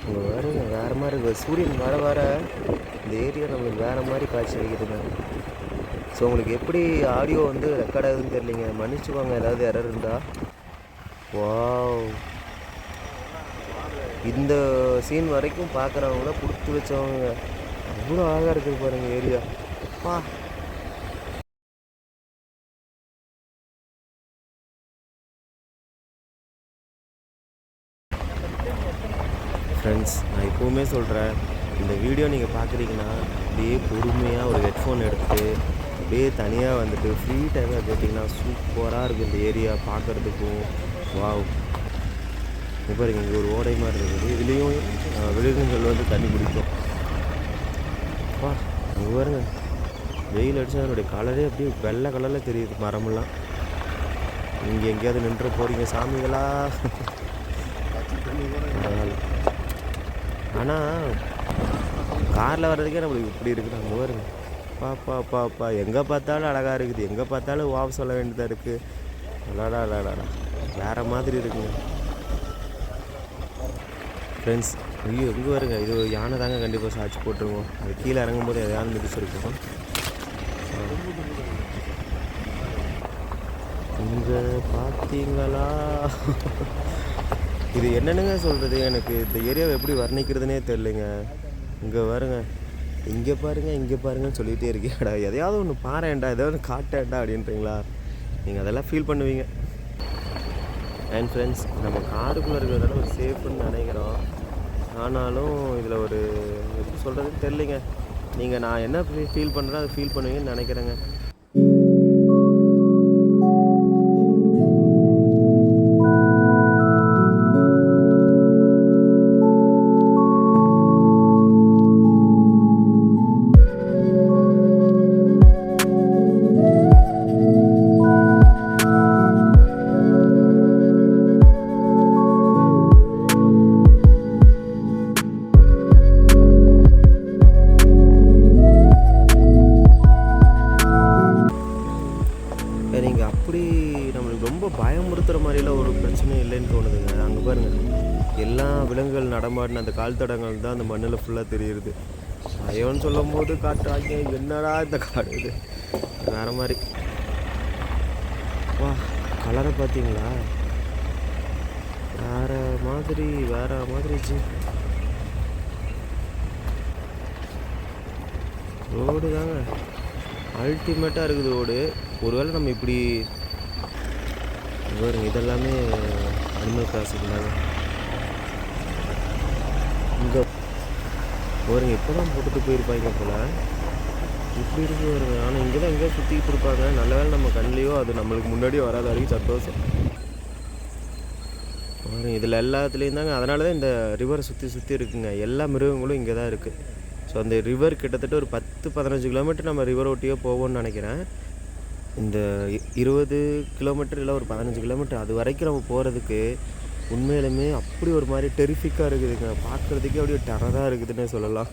இங்கே வருங்க. வேறு மாதிரி இருக்குது. சூரியன் வர இந்த ஏரியா நம்மளுக்கு வேறு மாதிரி காட்சி அளிக்குதுங்க. ஸோ உங்களுக்கு எப்படி ஆடியோ வந்து ரெக்கார்ட் ஆகுதுன்னு தெரியலிங்க, மன்னிச்சுவாங்க ஏதாவது எரர் இருந்தால். வாவ், இந்த சீன் வரைக்கும் பார்க்குறவங்கள கொடுத்து வச்சவங்க. அவ்வளோ அழகாக இருக்குது பாருங்கள் ஏரியா. பா, ஃப்ரெண்ட்ஸ், நான் எப்போவுமே சொல்கிறேன், இந்த வீடியோ நீங்கள் பார்க்குறீங்கன்னா அப்படியே பொறுமையாக ஒரு ஹெட்ஃபோன் எடுத்துகிட்டு அப்படியே தனியாக வந்துட்டு ஃப்ரீ டைமாக கேட்டிங்கன்னா சூப்பராக இருக்கும் இந்த ஏரியா பார்க்குறதுக்கும். வாவ், இப்போ பாருங்க, இங்கே ஒரு ஓடை மாதிரி இருக்குது. இதுலேயும் விலங்குகள் வந்து தண்ணி குடிக்கும். வா, அங்கே பாருங்க, வெயில் அடித்தா அதனுடைய கலரே அப்படியே வெள்ளை கலரில் தெரியுது மரமெல்லாம். இங்கே எங்கேயாவது நின்று போகிறீங்க சாமிகளா? பரவாயில்ல. ஆனால் காரில் வர்றதுக்கே நம்மளுக்கு இப்படி இருக்குது. அங்கே பாருங்க, பாப்பா எங்கே பார்த்தாலும் அழகாக இருக்குது. எங்கே பார்த்தாலும் வாவ் சொல்ல வேண்டியதாக இருக்குது. அடாடா வேறு மாதிரி இருக்குங்க. ஃப்ரெண்ட்ஸ், ஐயோ எங்கே வருங்க, இது யானை தாங்க கண்டிப்பாக சாட்சி போட்டுருவோம். அது கீழே இறங்கும்போது எதையாவது மிதிச்சிருக்கோம். இங்கே பார்த்தீங்களா? இது என்னென்னங்க சொல்கிறது, எனக்கு இந்த ஏரியாவை எப்படி வர்ணிக்கிறதுனே தெரிலிங்க. இங்கே வருங்க, இங்கே பாருங்கன்னு சொல்லிகிட்டே இருக்கேடா. எதையாவது ஒன்று பாருண்டா, எதாவது ஒன்று காட்டேன்டா அப்படின்றீங்களா? நீங்கள் அதெல்லாம் ஃபீல் பண்ணுவீங்க. அண்ட் ஃப்ரெண்ட்ஸ், நம்ம காருக்குள்ளே இருக்கிறதால ஒரு சேஃப்னு நினைக்கிறோம். ஆனாலும் இதில் ஒரு எப்படி சொல்கிறதுன்னு தெரிலிங்க. நீங்கள் நான் என்ன ஃபீல் பண்ணுறேன் அதை ஃபீல் பண்ணுவீங்கன்னு நினைக்கிறேங்க. நீங்கள் அப்படி நம்மளுக்கு ரொம்ப பயமுறுத்துகிற மாதிரிலாம் ஒரு பிரச்சனையும் இல்லைன்னு தோணுதுங்க. அங்கே பாருங்கள், எல்லா விலங்குகள் நடமாடின அந்த கால் தடங்கள் தான் அந்த மண்ணில் ஃபுல்லாக தெரியுது. பயம்னு சொல்லும் போது காட்டுறாங்க, என்னடா இந்த காடு இது வேறு மாதிரி. வா, கலரை பார்த்தீங்களா? வேறு மாதிரி ஜி. ரோடு தாங்க அல்டிமேட்டாக இருக்குது ரோடு. ஒருவேளை நம்ம இப்படி பாருங்க, இதெல்லாமே அனிமல் கிராசிங் தாங்க. இங்கே பாருங்க, இப்போ தான் போட்டுட்டு போயிருப்பாங்க போல். இப்படி இருக்கு வருங்க. ஆனால் இங்கே தான் எங்கேயோ சுற்றிக்கிட்டு இருப்பாங்க. நல்ல வேலை நம்ம கண்ணிலையோ அது நம்மளுக்கு முன்னாடியே வராத வரைக்கும் சந்தோஷம். பாருங்க, இதில் எல்லாத்துலேயும் தாங்க. அதனால தான் இந்த ரிவரை சுற்றி இருக்குங்க. எல்லா மிருகங்களும் இங்கே தான் இருக்குது. ஸோ அந்த ரிவர் கிட்டத்தட்ட ஒரு 10-15 கிலோமீட்டர் நம்ம ரிவர் ஒட்டியே போவோம்னு நினைக்கிறேன். இந்த 20 கிலோமீட்டர் இல்லை ஒரு 15 கிலோமீட்டர் அது வரைக்கும் நம்ம போகிறதுக்கு உண்மையிலுமே அப்படி ஒரு மாதிரி டெரிஃபிக்காக இருக்குதுங்க. பார்க்குறதுக்கே அப்படியே டெரராக இருக்குதுன்னே சொல்லலாம்.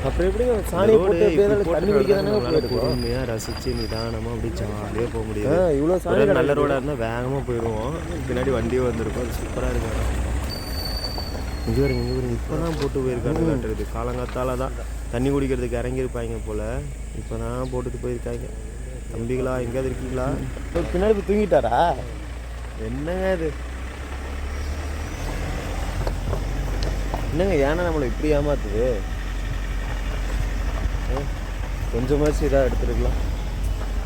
அப்புறம் எப்படிங்க சாணி போட்டு தண்ணி குடிக்க பொறுமையாக ரசித்து நிதானமாக அப்படி ஜாலியாக போக முடியாது. இவ்வளோ சாணி நல்ல ரோடாக இருந்தால் வேகமாக போயிடுவோம். பின்னாடி வண்டியும் வந்திருக்கும். அது சூப்பராக இருக்கு. இங்கே வருங்க இப்போ தான் போட்டு போயிருக்காங்க காட்டுறது. காலங்காத்தால தான் தண்ணி குடிக்கிறதுக்கு இறங்கியிருப்பாங்க போல். இப்போ தான் போட்டுட்டு போயிருக்காங்க. தம்பிகளா எங்கேயாவது இருக்கீங்களா? பின்னாடி போய் தூங்கிட்டாரா? என்னங்க இது? என்னங்க யானை நம்மளை இப்படி ஏமாத்துது? கொஞ்சமாச்சு இதாக எடுத்துருக்கலாம்,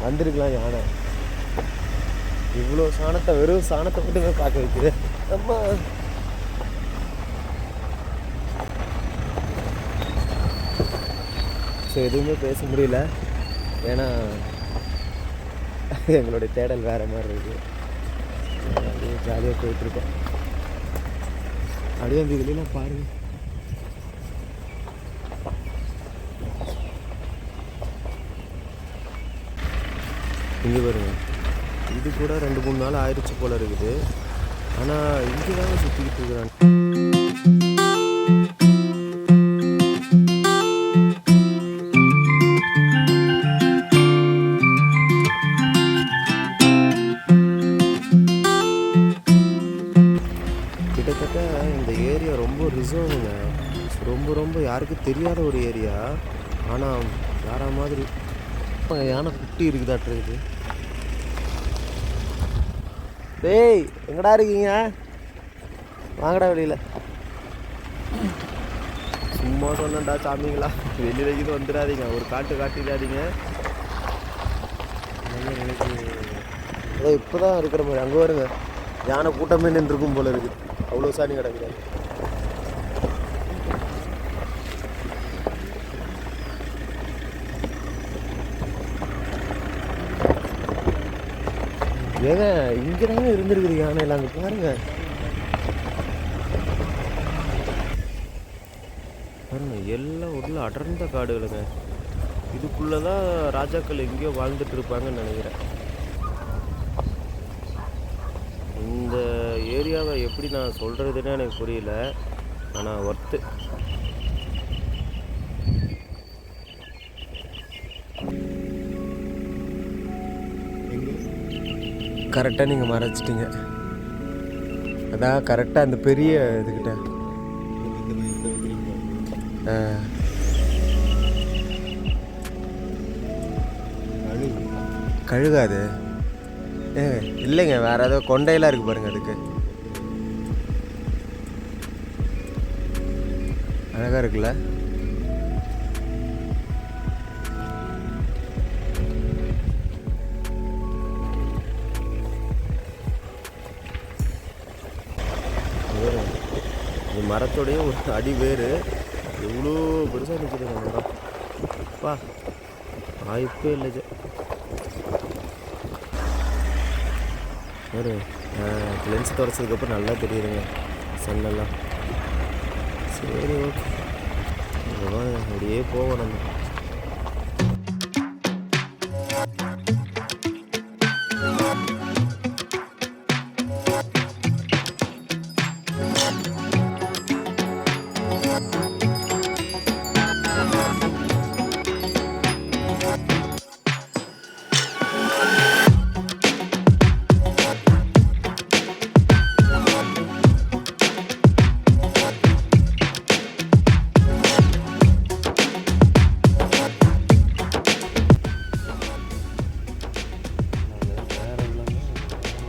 வந்திருக்கலாம். யானை இவ்வளோ சாணத்தை, வெறும் சாணத்தை மட்டுமே பார்க்க வைக்குது. நம்ம ஸோ எதுவுமே பேச முடியல, ஏன்னா எங்களுடைய தேடல் வேறு மாதிரி இருக்குது. அப்படியே ஜாலியாக போயிட்டுருக்கோம். அப்படியே அந்த இதுலாம் பாருங்கள். இங்கே பாருங்க, இது கூட 2-3 நாள் ஆயிடுச்சு போல் இருக்குது. ஆனால் இங்கே தான் சுற்றிக்கிட்டு இருக்கிறாங்க. கிட்டத்தட்ட இந்த ஏரியா ரொம்ப ரிசர்வுங்க, ரொம்ப யாருக்கும் தெரியாத ஒரு ஏரியா. ஆனால் வேற மாதிரி யானை குட்டி இருக்குதாட்டுருக்குது. டேய் எங்கடா இருக்கீங்க? வாங்கடா வெளியில். சும்மா சொன்னேன்டா சாமிங்களா, வெளியில் இது வந்துடாதீங்க, ஒரு காட்டிடாதீங்க. ஏதோ இப்போ தான் இருக்கிற மாதிரி. அங்கே வருங்க, யானை கூட்டமே நின்றுருக்கும் போல இருக்குது. அவ்வளோ சாணி கிடக்குது. ஏங்க இங்கே தாங்க இருந்துருக்குது யானையில். அங்கே பாருங்க எல்லாம் உள்ள அடர்ந்த காடுகளுங்க. இதுக்குள்ளே தான் ராஜாக்கள் எங்கேயோ வாழ்ந்துட்டு இருப்பாங்கன்னு நினைக்கிறேன். இந்த ஏரியாவை எப்படி நான் சொல்கிறதுன்னு எனக்கு புரியல, ஆனால் ஒர்த்து. கரெக்டாக நீங்கள் மறைச்சிட்டிங்க. அதான் கரெக்டாக அந்த பெரிய இதுக்கிட்ட கழுகாது. இல்லைங்க, வேற ஏதோ கொண்டையெல்லாம் இருக்குது பாருங்க. அதுக்கு அழகாக இருக்குல்ல. இந்த மரத்தோடைய ஒரு அடி வேறு எவ்வளோ பெருசாக நிற்கிறது அந்த மரம். அப்பா வாய்ப்பே இல்லை. ஒரு லென்ஸ் துடைச்சதுக்கப்புறம் நல்லா தெரியுதுங்க சன்னெல்லாம். சரி ஓகே, அப்படியே போவோம் நம்ம.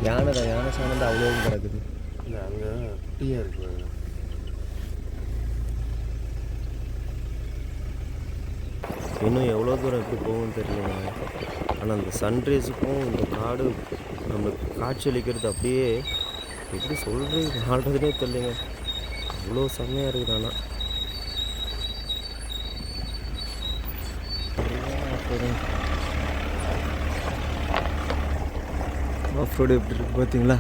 யானை தான், யானை சாணம் தான் அவ்வளோ கிடக்குது. இல்லை அங்கே குட்டியாக இருக்குது. இன்னும் எவ்வளோ தூரம் எப்படி போகும்னு தெரியலங்க. ஆனால் அந்த சன்ரைஸுக்கும் இந்த காடு நம்மளுக்கு காட்சி அளிக்கிறது அப்படியே எப்படி சொல்கிறது ஆடுறதுனே தெரியலைங்க. அவ்வளோ செம்மையாக இருக்குது. ஆனால் ஆஃப் ரோடு எப்படி இருக்குது பார்த்தீங்களா?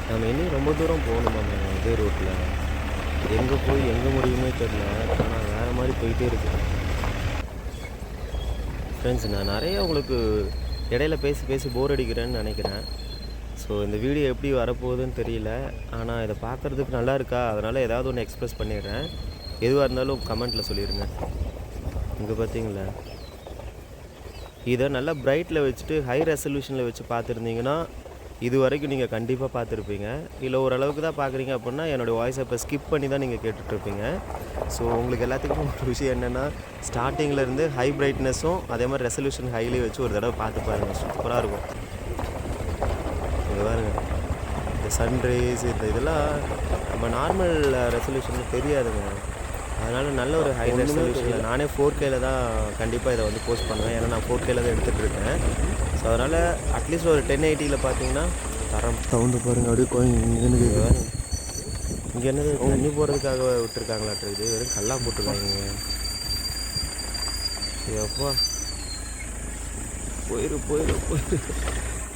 நம்ம இன்னும் ரொம்ப தூரம் போகணுமா இதே ரோட்டில்? எங்கே போய் எங்கே முடியுமே தெரியல. ஆனால் வேறு மாதிரி போயிட்டே இருக்கு. ஃப்ரெண்ட்ஸ், நான் நிறைய உங்களுக்கு இடையில பேசி போர் அடிக்கிறேன்னு நினைக்கிறேன். ஸோ இந்த வீடியோ எப்படி வரப்போகுதுன்னு தெரியல. ஆனால் இதை பார்க்குறதுக்கு நல்லா இருக்கா, அதனால் ஏதாவது ஒன்று எக்ஸ்ப்ரெஸ் பண்ணிடுறேன். எதுவாக இருந்தாலும் கமெண்ட்டில் சொல்லிடுங்க. இங்கே பார்த்தீங்களா, இதை நல்லா பிரைட்டில் வச்சுட்டு ஹை ரெசல்யூஷனில் வச்சு பார்த்துருந்தீங்கன்னா இது வரைக்கும் நீங்கள் கண்டிப்பாக பார்த்துருப்பீங்க. இல்லை ஓரளவுக்கு தான் பார்க்குறீங்க அப்படின்னா என்னோடய வாய்ஸை இப்போ ஸ்கிப் பண்ணி தான் நீங்கள் கேட்டுட்ருப்பீங்க. ஸோ உங்களுக்கு எல்லாத்துக்கும் ஒரு விஷயம் என்னென்னா, ஸ்டார்டிங்லேருந்து ஹை பிரைட்னஸும் அதே மாதிரி ரெசல்யூஷன் ஹைலையும் வச்சு ஒரு தடவை பார்த்து பாருங்கள், சூப்பராக இருக்கும். இங்கே பாருங்கள், இந்த சன்ரைஸ் இதெல்லாம் நம்ம நார்மல் ரெசல்யூஷனில் தெரியாதுங்க. அதனால் நல்ல ஒரு ஹை ரெசல்யூஷனில் நானே 4Kல தான் கண்டிப்பாக இதை வந்து போஸ்ட் பண்ணுவேன். ஏன்னா நான் 4Kல தான் எடுத்துகிட்டு இருக்கேன். ஸோ அதனால் அட்லீஸ்ட் ஒரு 1080யில் பார்த்தீங்கன்னா தரம் சவுண்டு பாருங்கள். அப்படியே கோயிலுக்கு இங்கே என்னது தண்ணி போகிறதுக்காக விட்டுருக்காங்களாட்டு இது வெறும் கல்லாக போட்டிருக்காங்க. எப்பா போயிரு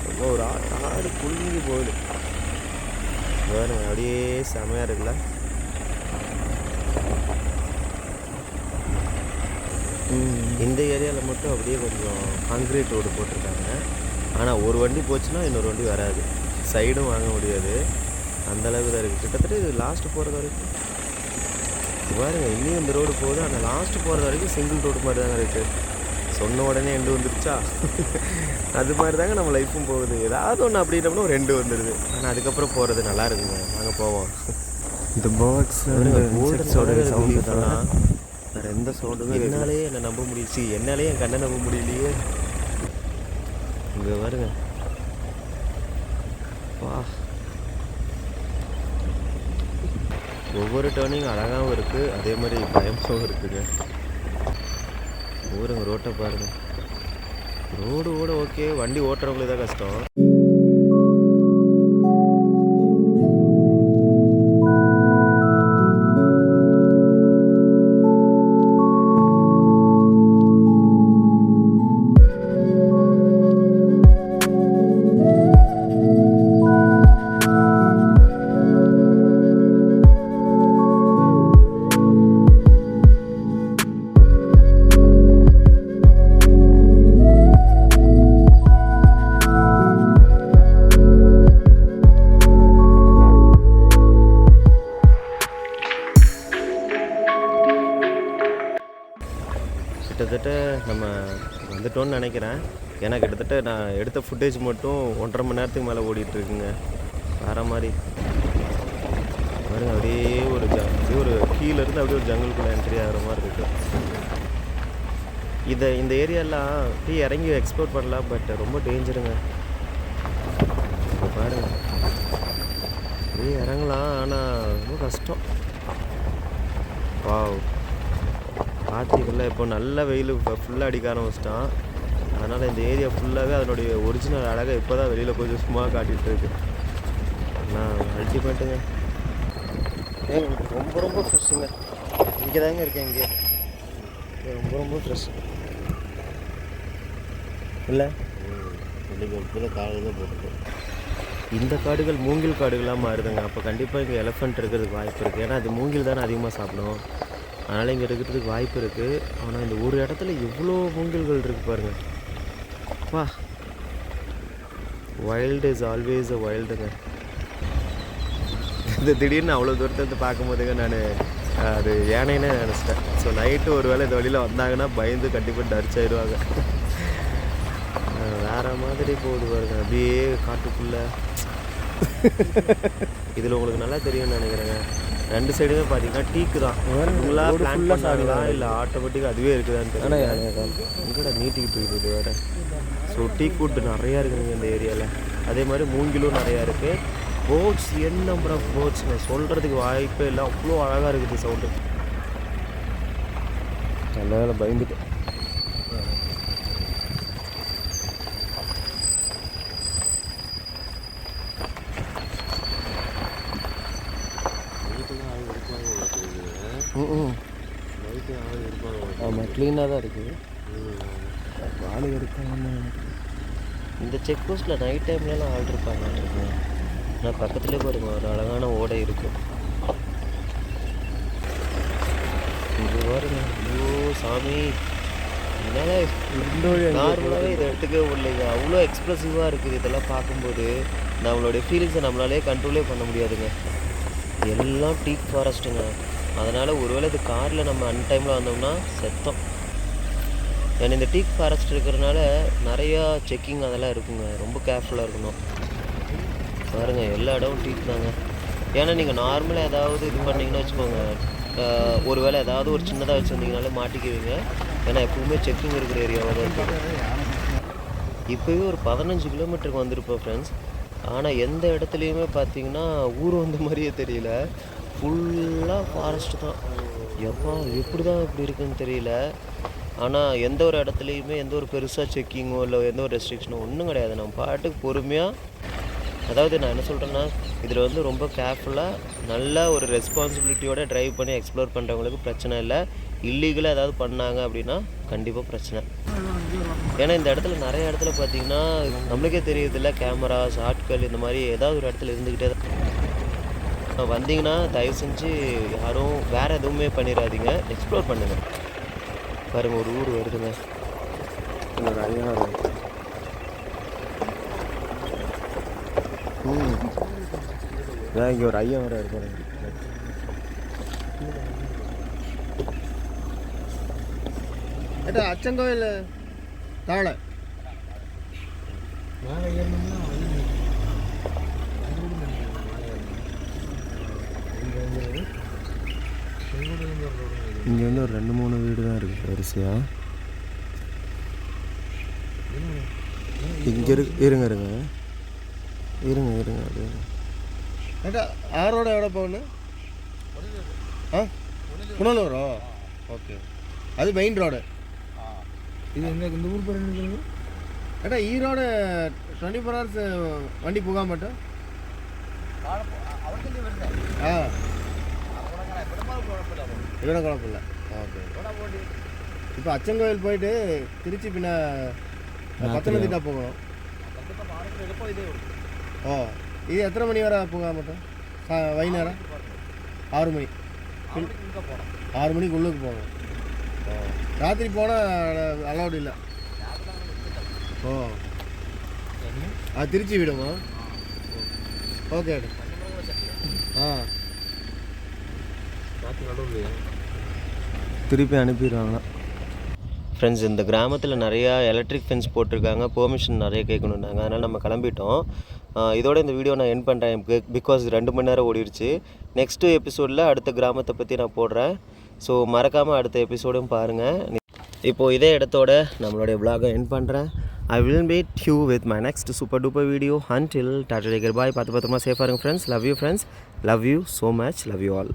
ரொம்ப ஒரு ஆறு குலுங்கி போகுது பாருங்க. அப்படியே செமையாக இருக்குல்ல. இந்த ஏரியாவில் மட்டும் அப்படியே கொஞ்சம் கான்க்ரீட் ரோடு போட்டிருக்காங்க. ஆனால் ஒரு வண்டி போச்சுன்னா இன்னொரு வண்டி வராது, சைடும் வாங்க முடியாது, அந்தளவுக்கு தான் இருக்குது. கிட்டத்தட்ட இது லாஸ்ட்டு போகிறது வரைக்கும் பாருங்க, இன்னும் இந்த ரோடு போகுது. ஆனால் லாஸ்ட்டு போகிறது வரைக்கும் சிங்கிள் ரோடு மாதிரி தாங்க இருக்குது. சொன்ன உடனே எண்டு வந்துருச்சா அது மாதிரி தாங்க நம்ம லைஃப்பும் போகுது. ஏதாவது ஒன்று அப்படின்னோம்னா ஒரு எண்டு வந்துடுது. ஆனால் அதுக்கப்புறம் போகிறது நல்லா இருக்குங்க. நாங்கள் போவோம். இந்த பேர்ட்ஸ் சவுண்டு தான், வேறு எந்த சவுண்டுமே என்னாலே என்னை நம்ப முடியுச்சு, என்னாலே என் கண்ணை நம்ப முடியலையே. இங்கே பாருங்க, வா, ஒவ்வொரு டேர்னிங் அழகாகவும் இருக்குது, அதே மாதிரி பயமாகவும் இருக்குங்க. ஊருங்க ரோட்டை பாருங்கள். ரோடு ஓட ஓகே, வண்டி ஓட்டுறவங்களுக்கு தான் கஷ்டம். கிட்டத்தட்ட நம்ம வந்துட்டோன்னு நினைக்கிறேன். ஏன்னா கிட்டத்தட்ட நான் எடுத்த ஃபுட்டேஜ் மட்டும் 1.5 மணி நேரத்துக்கு மேலே ஓடிட்டுருக்குங்க. வேறு மாதிரி பாருங்க, அப்படியே ஒரு கீழேருந்து அப்படியே ஒரு ஜங்கிள்குள்ளே என்ட்ரி ஆகிற மாதிரி இருக்குது. இந்த ஏரியாலாம் அப்படியே இறங்கி எக்ஸ்ப்ளோர் பண்ணலாம், பட் ரொம்ப டேஞ்சருங்க. பாருங்கள், அப்படியே இறங்கலாம், ஆனால் ரொம்ப கஷ்டம். வாவ், பார்த்தீங்களா, இப்போ நல்ல வெயில் ஃபுல்லாக அடிக்க ஆரம்பிச்சிட்டான். அதனால் இந்த ஏரியா ஃபுல்லாகவே அதனுடைய ஒரிஜினல் அழகாக இப்போ தான் வெளியில் கொஞ்சம் சும்மா காட்டிகிட்டு இருக்கு. ஆனால் அல்டிமேட்டுங்க, ரொம்ப ஃப்ரெஷ்ஷுங்க. இங்கே தாங்க இருக்கேன், இங்கே ரொம்ப ஃப்ரெஷ் இல்லை. இன்றைக்கி இப்போ காடு தான் போட்டுருக்கு. இந்த காடுகள் மூங்கில் காடுகளாக மாறுதுங்க. அப்போ கண்டிப்பாக இங்கே எலஃபண்ட் இருக்கிறதுக்கு வாய்ப்பு இருக்குது. ஏன்னா அது மூங்கில் தானே அதிகமாக சாப்பிடும், அதனால் இங்கே இருக்கிறதுக்கு வாய்ப்பு இருக்குது. ஆனால் இந்த ஒரு இடத்துல எவ்வளோ மூங்கில்கள் இருக்குது பாருங்கள். வா, வைல்டு இஸ் ஆல்வேஸ் அ வைல்டுங்க. இந்த திடீர்னு அவ்வளோ தூரத்தை பார்க்கும்போதுங்க நான் அது யானைன்னு நினச்சிட்டேன். ஸோ நைட்டு ஒரு வேளை இந்த வழியில் வந்தாங்கன்னா பயந்து கண்டிப்பாக டரிச்சாயிடுவாங்க. வேறு மாதிரி போகுது பாருங்க, அப்படியே காட்டுக்குள்ளே. இதில் உங்களுக்கு நல்லா தெரியும்னு நினைக்கிறேங்க, 2 சைடுமே பார்த்தீங்கன்னா டீக்கு தான். ஃபுல்லாக பிளான் பண்ணாங்களா இல்லை ஆட்டோமேட்டிக்காக அதுவே இருக்குதான்னு தெரியல. எங்கடா நீட்டிக்கிட்டு இருக்குது வேறு. ஸோ டீ கூட்டு நிறையா இருக்குதுங்க இந்த ஏரியாவில். அதே மாதிரி மூங்கிலும் நிறையா இருக்குது. போட்ஸ், என் நம்பர் ஆஃப் போட்ஸுங்க, சொல்கிறதுக்கு வாய்ப்பே இல்லை, அவ்வளோ அழகாக இருக்குது சவுண்டு. நல்ல வேலை பயந்துட்டு. ஆமாம், க்ளீனாக தான் இருக்குது. ஆள் இருக்காங்க. இந்த செக் போஸ்ட்டில் நைட் டைம்லலாம் ஆள் இருப்பாங்க. ஆனால் பக்கத்துலேயே பாருங்க ஒரு அழகான ஓடை இருக்குது. இது பாருங்க, ஐயோ சாமி, என்னால் நார்மலாகவே இதை எடுத்துக்கவே இல்லைங்க. அவ்வளோ எக்ஸ்ப்ரெசிவாக இருக்குது. இதெல்லாம் பார்க்கும்போது நம்மளுடைய ஃபீலிங்ஸை நம்மளாலே கண்ட்ரோலே பண்ண முடியாதுங்க. எல்லாம் டீக் ஃபாரஸ்ட்டுங்க. அதனால் ஒருவேளை இது காரில் நம்ம அன்டைமில் வந்தோம்னா செத்தோம். ஏன்னா இந்த டீக் ஃபாரஸ்ட் இருக்கிறதுனால நிறையா செக்கிங் அதெல்லாம் இருக்குங்க. ரொம்ப கேர்ஃபுல்லாக இருக்கணும். பாருங்கள் எல்லா இடமும் டீத் தாங்க. ஏன்னா நீங்கள் நார்மலாக ஏதாவது இது பண்ணிங்கன்னு வச்சுக்கோங்க, ஒரு வேளை ஏதாவது ஒரு சின்னதாக வச்சுருந்தீங்கனாலே மாட்டிக்குவீங்க. ஏன்னா எப்பவுமே செக்கிங் இருக்கிற ஏரியாவாக தான் இருக்குது. இப்போவே ஒரு 15 கிலோமீட்டருக்கு வந்திருப்போம் ஃப்ரெண்ட்ஸ். ஆனால் எந்த இடத்துலையுமே பார்த்தீங்கன்னா ஊர் வந்த மாதிரியே தெரியல. ஃபுல்லாக ஃபாரஸ்ட் தான். எப்பா எப்படி தான் இப்படி இருக்குன்னு தெரியல. ஆனால் எந்த ஒரு இடத்துலையுமே எந்த ஒரு பெருசாக செக்கிங்கோ இல்லை எந்த ஒரு ரெஸ்ட்ரிக்ஷனோ ஒன்றும் கிடையாது. நம்ம பாட்டுக்கு பொறுமையாக, அதாவது நான் என்ன சொல்கிறேன்னா, இதில் வந்து ரொம்ப கேர்ஃபுல்லாக நல்லா ஒரு ரெஸ்பான்சிபிலிட்டியோட ட்ரைவ் பண்ணி எக்ஸ்ப்ளோர் பண்ணுறவங்களுக்கு பிரச்சனை இல்லை. இல்லீகலாக ஏதாவது பண்ணாங்க அப்படின்னா கண்டிப்பாக பிரச்சனை. ஏன்னா இந்த இடத்துல நிறைய இடத்துல பார்த்தீங்கன்னா நம்மளுக்கே தெரியுதில்ல, கேமராஸ், ஆட்கள் இந்த மாதிரி ஏதாவது ஒரு இடத்துல இருந்துக்கிட்டே தான். வந்தீங்கன்னா தயவு செஞ்சு யாரும் வேறு எதுவுமே பண்ணிடாதீங்க, எக்ஸ்ப்ளோர் பண்ணுங்கள். பாருங்கள் ஒரு ஊர் வருதுங்க. இன்னொரு ஐயா இங்கே ஒரு ஐயா வர இருப்பாரு. ஏட்டா அச்சங்கோயில் தாழை இங்கே வந்து ஒரு 2-3 வீடு தான் இருக்குது வரிசையாக. இங்கே இருங்க அது ஏட்டா ஆரோட எவ்வளோ போகணும்? புனலூரோ? ஓகே, அது மெயின் ரோடு. இது எங்கே இந்த ஊர் பேர் என்ன? ஏட்டா ஈரோடு 24 hours வண்டி போக மாட்டோம். இவ்வளோ குழப்பம் இல்லை. ஓகே, இப்போ அச்சங்கோயில் போயிட்டு திருச்சி பின்ன பத்தனந்திட்டா போகணும். ஓ, இது எத்தனை மணி வரை போக மாட்டோம்? வைநேரம் 6 மணி. 6 மணிக்கு உள்ளுக்கு போகணும். ராத்திரி போனால் அலௌடு இல்லை. ஓ, அது திருச்சி விடுமா? ஓகே. திருப்பி அனுப்பிடுவாங்களா? ஃப்ரெண்ட்ஸ், இந்த கிராமத்தில் நிறையா எலக்ட்ரிக் ஃபென்ஸ் போட்டிருக்காங்க. பெர்மிஷன் நிறைய கேட்கணுன்னாங்க. அதனால் நம்ம கிளம்பிட்டோம். இதோட இந்த வீடியோ நான் எண்ட் பண்ணுறேன். பிகாஸ் 2 மணி நேரம் ஓடிடுச்சு. நெக்ஸ்ட்டு எபிசோடில் அடுத்த கிராமத்தை பற்றி நான் போடுறேன். ஸோ மறக்காமல் அடுத்த எபிசோடும் பாருங்கள். இப்போது இதே இடத்தோட நம்மளுடைய vlog-ஐ எண்ட் பண்ணுறேன். I will meet you with my next super duper video. Until, tata, take care, bye. பார்த்து பத்திரமா சேஃபாக இருங்க friends. Love you friends. Love you so much. Love you all.